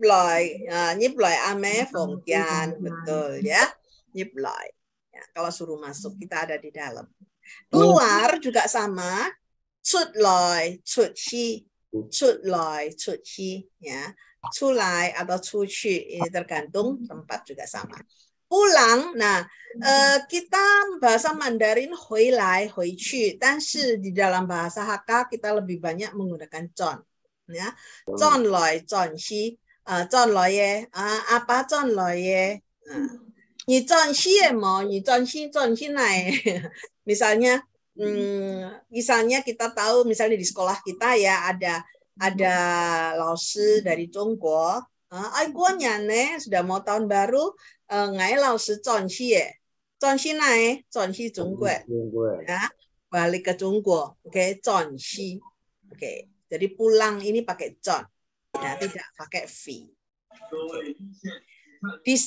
loi ame Fongjian. Betul ya. Nyip loi. Ya, kalau suruh masuk kita ada di dalam. Keluar juga sama. Cut loi, cut hi. Cut loi, cut hi. Ya. Culai atau cuci. Ini tergantung tempat juga sama. Pulang, nah kita bahasa Mandarin hui lai, hui qu, tapi di dalam bahasa Hakka kita lebih banyak menggunakan zon, ya, zon loi, zon xi, zon loi ye, apa zon loi ye, ni zon xi ye mo, ni zon xi nai, misalnya kita tahu misalnya di sekolah kita ya ada laoshi dari Tiongkok. Guanya sudah mau tahun baru, ngai laoshi zonxi ye, zonxi nai, zonxi Jungguo, ya, balik ke Jungguo, oke, zonxi, oke, jadi pulang ini pakai zon, ya, tidak pakai fi.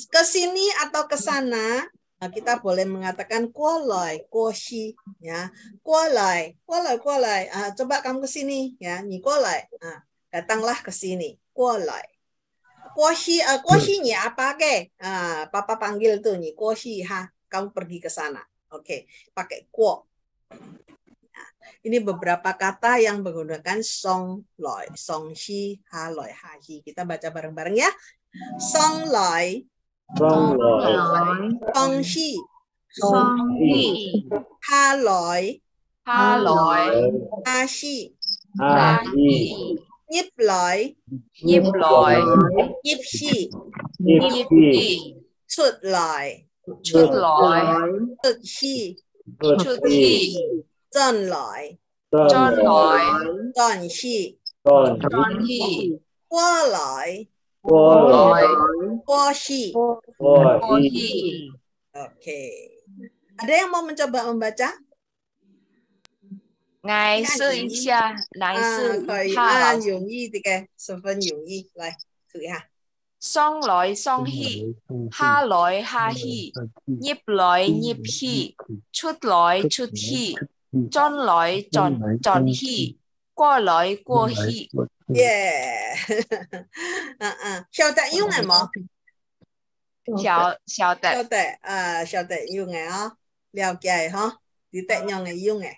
Ke sini atau ke sana kita boleh mengatakan kuolai, kuoshi, ya, kuolai, coba kamu ke sini, ya, ni kuolai, datanglah ke sini, kuolai. Kuoshi ni apa ke? Papa panggil tuh nih kuoshi ha, kamu pergi ke sana. Oke, pakai kuo. Nah, ini beberapa kata yang menggunakan song loi, song shi, ha loi, ha hi. Kita baca bareng-bareng ya. Song loi, song shi, ha loi, ha shi, nhịp loi, nhịp hi, chut loi, chut hi, zon loi, zon hi, guo loi, guo hi. Oke. Ada yang mau mencoba membaca? 来试一下，来试可以一下，啊，老师。容易的嘅，十分容易，嚟試一下。送來送去，下來下去，入來入去，出來出去，進來進去，過來過去。耶，曉得用嘅冇？曉得。曉得啊，曉得用嘅啊，了解哈，你得用嘅用嘅。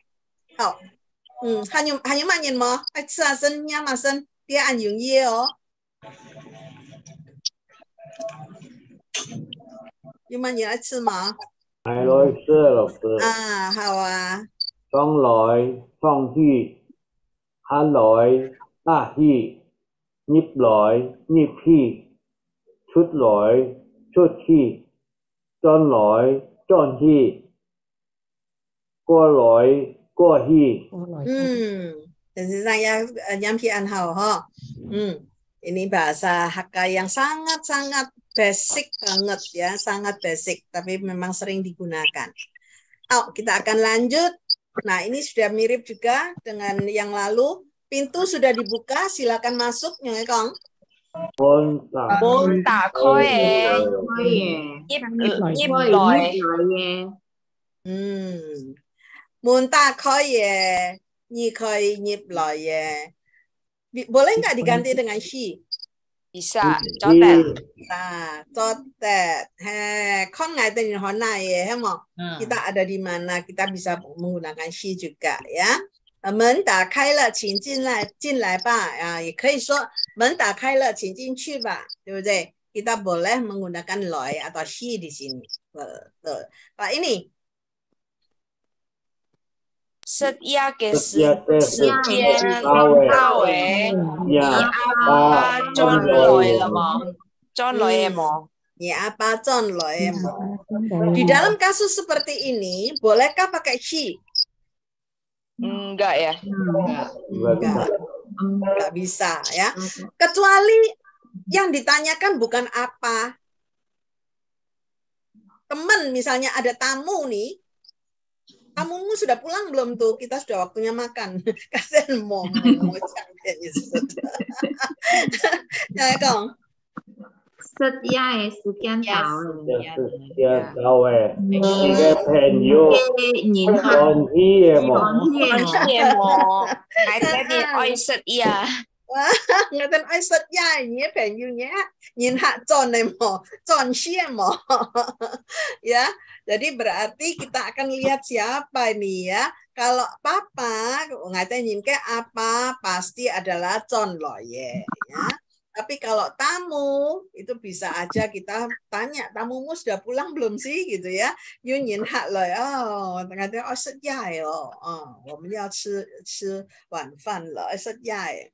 好，還有乜嘢冇？愛吃下身，飲下身，別按容易哦。有乜嘢愛吃嗎？買來吃，老師。啊，好啊。送來送去，下來下去，入來入去，出來出去，進來進去，過來過去。saya nyampian hao ha. Ini bahasa Hakka yang sangat-sangat basic banget ya, sangat basic tapi memang sering digunakan. Kita akan lanjut. Nah, ini sudah mirip juga dengan yang lalu. Pintu sudah dibuka, silakan masuk, Nyonya Kong. Môn打開嘅，入來。Môn打開嘅，入來嘅。Boleh nggak diganti dengan she? Bisa, cotet. Nah, cotet. Kon nggak ada di mana ya, kita ada di mana, kita bisa menggunakan she juga ya. 门打开了，请进来吧。也可以说门打开了，请进去吧，对不对？ Kita boleh menggunakan loy atau she di sini. Betul. Pak ini. Setia ke Setia tao Ya apa John loy了嗎？John loy mo. Ya apa John loy mo. Di dalam kasus seperti ini, bolehkah pakai she? Enggak ya. Enggak bisa ya. Kecuali yang ditanyakan bukan apa. Teman misalnya ada tamu nih. Tamumu sudah pulang belum tuh? Kita sudah waktunya makan. Kasian mau ya Kong. Setia時間到Setia到你嘅朋友講嘢冇？係嗰啲愛setia. Ngatain ai setia ini penyunya nhìn hạ tròn này mo tròn xia mo ya. Jadi berarti kita akan lihat siapa ini ya. Kalau papa ngatain nhìn ke apa pasti adalah tròn loye ya. Tapi kalau tamu itu bisa aja kita tanya, tamumu sudah pulang belum sih gitu ya? Yun nhìn hạ lời ngatain ai setia yo. 我们要吃晚饭了，setia.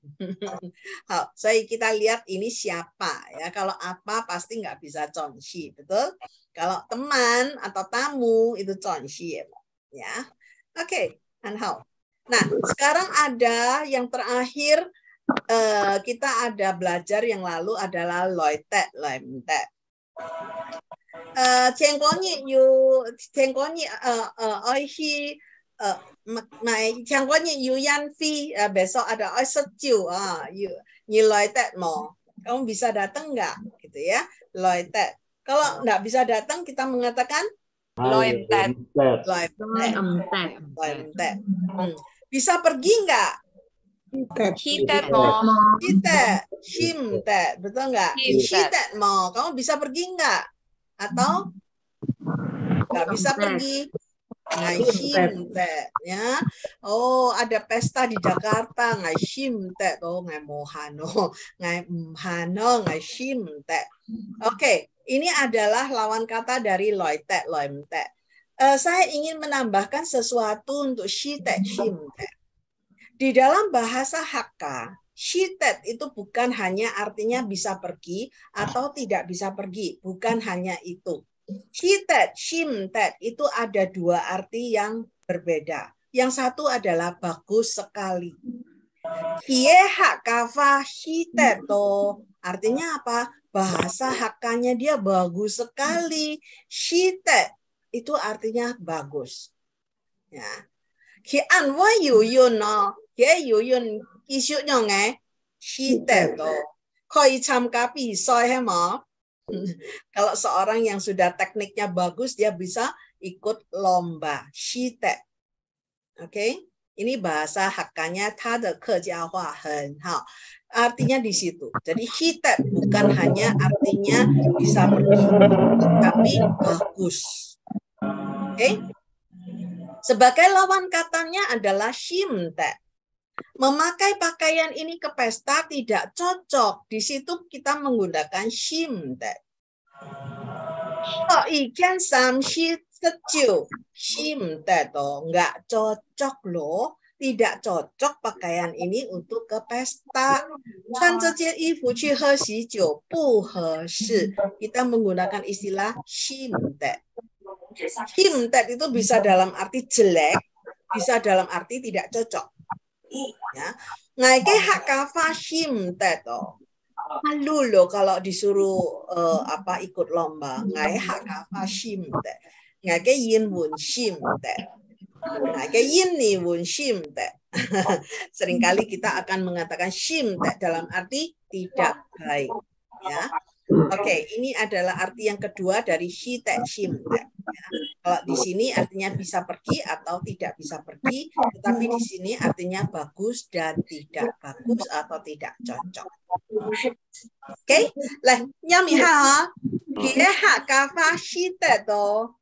好，所以kita lihat ini siapa ya. Kalau apa pasti nggak bisa consi, betul? Kalau teman atau tamu itu consi ya. Oke, Hanhao. Nah, sekarang ada yang terakhir. Kita ada belajar yang lalu adalah loitet, loimtet. 前嗰日愛去前嗰日要因飛besok ada ai setiu you loitet mau. Kamu bisa datang nggak gitu ya, loitet. Kalau nggak bisa datang kita mengatakan loimtet. Bisa pergi nggak? Hitet mo. Hitet, shimtet, betul nggak? Hitet mo, kamu bisa pergi nggak? Atau nggak bisa pergi? Shimtet, ya. Oh, ada pesta di Jakarta, nggak shimtet, nggak mohano, nggak shimtet. Oke, ini adalah lawan kata dari loitet, loimtet. Saya ingin menambahkan sesuatu untuk shitet, shimtet. Di dalam bahasa Hakka, shitet itu bukan hanya artinya bisa pergi atau tidak bisa pergi. Bukan hanya itu. Shitet, shimtet itu ada dua arti yang berbeda. Yang satu adalah bagus sekali. Kie Hakkawa shiteto. Artinya apa? Bahasa Hakkanya dia bagus sekali. Shitet itu artinya bagus. Ya. khi ăn với yuyun nó cái yuyun isu nhau nghe khi tệ đó koi 참가 pisoi hay mà kalau seorang yang sudah tekniknya bagus dia bisa ikut lomba shite. Oke, ini bahasa Hakka-nya他的客家话很好。Artinya di situ. Jadi shite bukan hanya artinya bisa pergi, tapi bagus. Oke. Sebagai lawan katanya adalah shimte. Memakai pakaian ini ke pesta tidak cocok. Di situ kita menggunakan shimte. Oh, ikan samshi sejuk. Shimte toh nggak cocok loh. Tidak cocok pakaian ini untuk ke pesta. Kita menggunakan istilah shimte. Shimte itu bisa dalam arti jelek, bisa dalam arti tidak cocok. Ya, ngai ke hakafa shimte toh. Malu loh kalau disuruh ikut lomba. Ngai hakafa shimte. Ngai ke yin wun shimte. Ngai ke yin ni wun shimte. Seringkali kita akan mengatakan shimte dalam arti tidak baik. Ya. Oke, ini adalah arti yang kedua dari shite shimte. Ya. Kalau di sini artinya bisa pergi atau tidak bisa pergi, tetapi di sini artinya bagus dan tidak bagus atau tidak cocok. Oke, lah, nhâm ha, dia hak kafa shite do.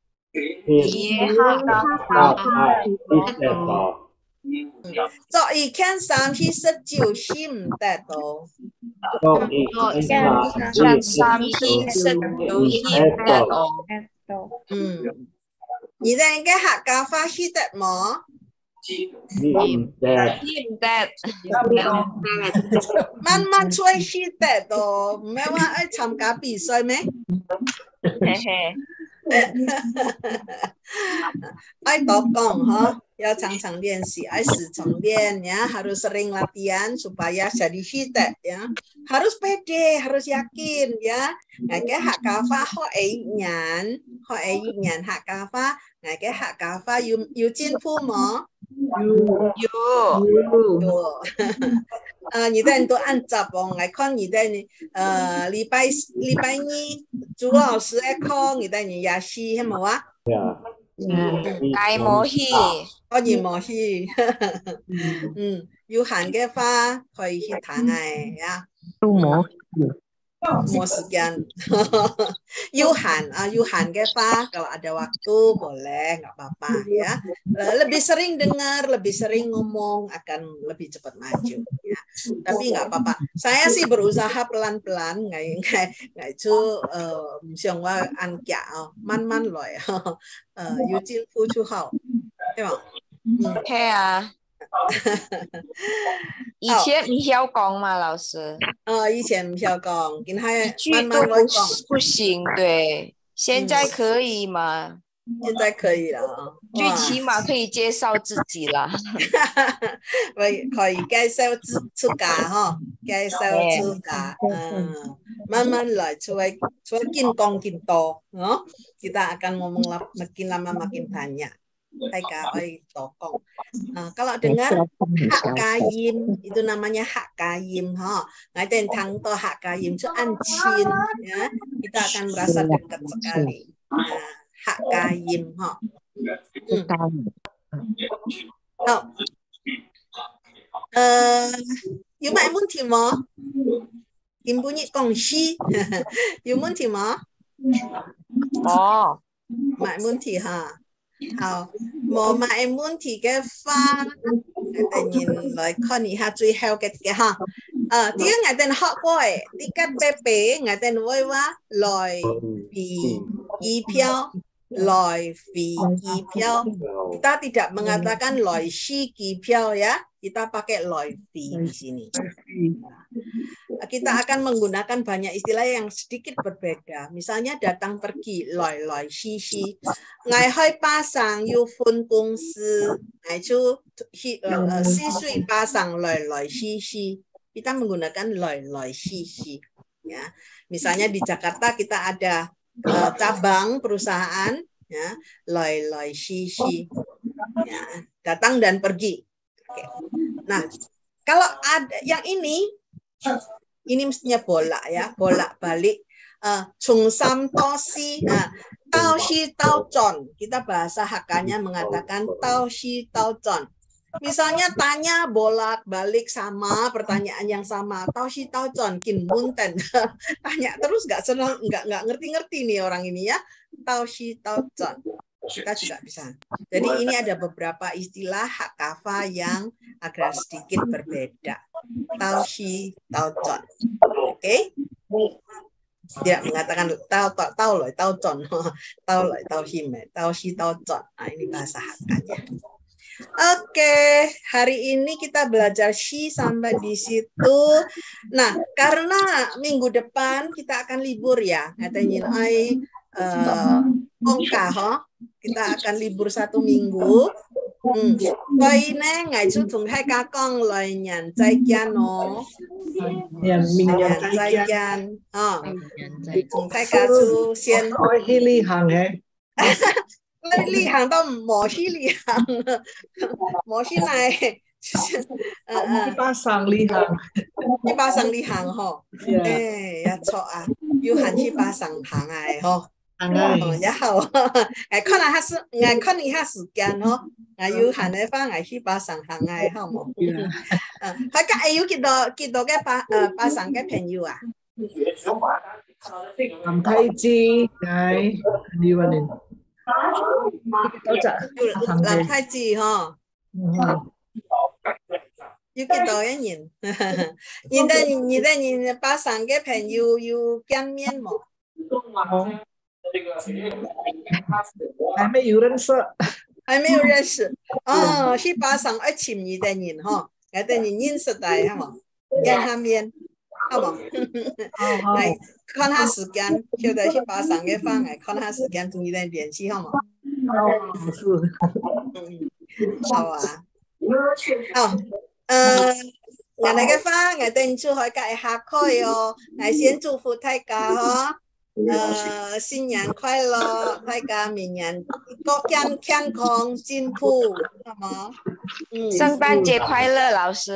So ikan samshi sejuk shimte do.你的应该客家话識得冇？慢慢吹識得都，唔係話愛參加比賽咩？愛多講哈，要常常練習，愛時常練ya, harus sering latihan supaya jadi shitet ya. Harus pede, harus yakin ya. Ngake hak kafa ho nyan hak kafa, ngake hak kafa yu jin pu mo. Yu. 你的都按照哦，来看你的礼拜二朱老師來看你的你也是係咪啊？大冇去，當然冇去。要行嘅話可以去睇嘅呀。都冇。Mau sekian. Yuhan ke Pak, kalau ada waktu boleh, nggak apa-apa ya. Lebih sering dengar, lebih sering ngomong akan lebih cepat maju. Ya. Tapi nggak apa-apa. Saya sih berusaha pelan-pelan, nggak itu siangwa ankia, man loh ya. Yujin fu chu hao, ya. 係啊。以前唔曉講嘛，老師。以前唔曉講，今天一句都不行，對。現在可以嗎？現在可以了，最起碼可以介紹自己啦。可以介紹出家哈，介紹出家，慢慢來，除了見講見多，kita akan ngomong makin lama makin banyak. Kalau dengar hak kayim itu namanya hak kayim ha. Ngaiten tang to hak kayim itu ancin ya. Kita akan merasa dekat sekali. Hak kayim ha. Có mày muốn thì mà im bunyi kongsi. Có muốn thì mà mày muốn thì ha. Một mà em muốn thì cái pha tự nhiên lại con ý ha truy theo cái ha tiếng ngày tên họ coi tiếng cách bé bé ngày tên vui quá lời vì ý phiếu lời vì ý phiếu kita tidak mengatakan lời si ý phiếu ya kita pakai lời vì di sini. Kita akan menggunakan banyak istilah yang sedikit berbeda. Misalnya datang pergi, loi si. Ngai hoi pasang yu fun公司, ngai chu si sui pasang loi si. Kita menggunakan loi si. Ya. Misalnya di Jakarta kita ada cabang perusahaan, ya, loi si. Ya, datang dan pergi. Oke. Nah, kalau ada yang ini mestinya bola ya, bolak balik. Chung-sam tosi, tao shi tao zon. Kita bahasa Hakka-nya mengatakan tao shi tao zon. Misalnya tanya bolak-balik sama pertanyaan yang sama, tao shi tao zon kin munten. Tanya terus nggak ngerti-ngerti nih orang ini ya. Tao shi tao zon. Kita juga bisa. Jadi ini ada beberapa istilah Hakka yang agak sedikit berbeda. Tao shi tao zon. Oke? Tidak mengatakan tao loi tao zon, tao loi tao him, tao shi tao zon. Nah, ini bahasa Hakka-nya. Oke, hari ini kita belajar shi sampai di situ. Nah, karena minggu depan kita akan libur ya, katanya ai kita akan libur 1 minggu. Vậy nên ngày trước cùng hai ca con lời nhàn trai gian nó nhàn trai gian cùng hai ca chú先去旅行嘅旅行都冇去旅行冇去嚟一般上旅行一般上旅行吼誒呀錯啊要行一般上行嚟吼然後看下時看一下時間吼要行嘅話係去巴生行嘅好冇佢家有幾多嘅巴生嘅朋友啊林太子係呢個年林太子嗬要幾多一年你的巴生嘅朋友要見面冇還沒有認識還沒有認識哦，去巴生要請你的人哈，我等你認識的好冇，見下面好冇，來看下時間，曉得去巴生嘅話，來看下時間同你哋聯繫好冇？好啊，好，我哋嘅話，我等住可以介下開哦，我先祝福大家嗬。新年快樂，大家明年各健健康進步，好嗎？聖誕節快樂，老師。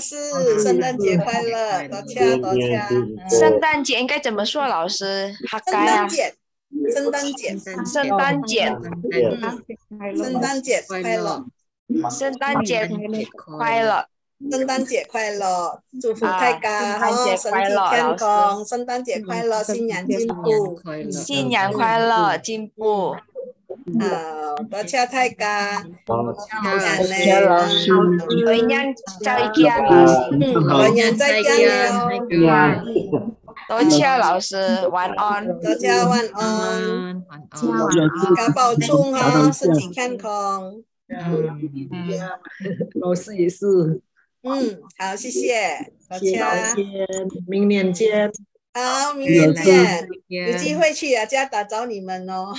是，聖誕節快樂，多謝多謝。聖誕節應該怎麼說，老師？聖誕節，聖誕節，聖誕節，聖誕節快樂，聖誕節快樂。聖誕節快樂，祝福大家身體健康，聖誕節快樂，新年進步，新年快樂，進步。多謝大家，多謝老師，回年再見，老師，回年再見了，多謝老師，晚安，多謝晚安，大家保重哈，身體健康，老師也是。好，謝謝，多謝，明年見。好，明年見，有機會去啊，家打找你們哦。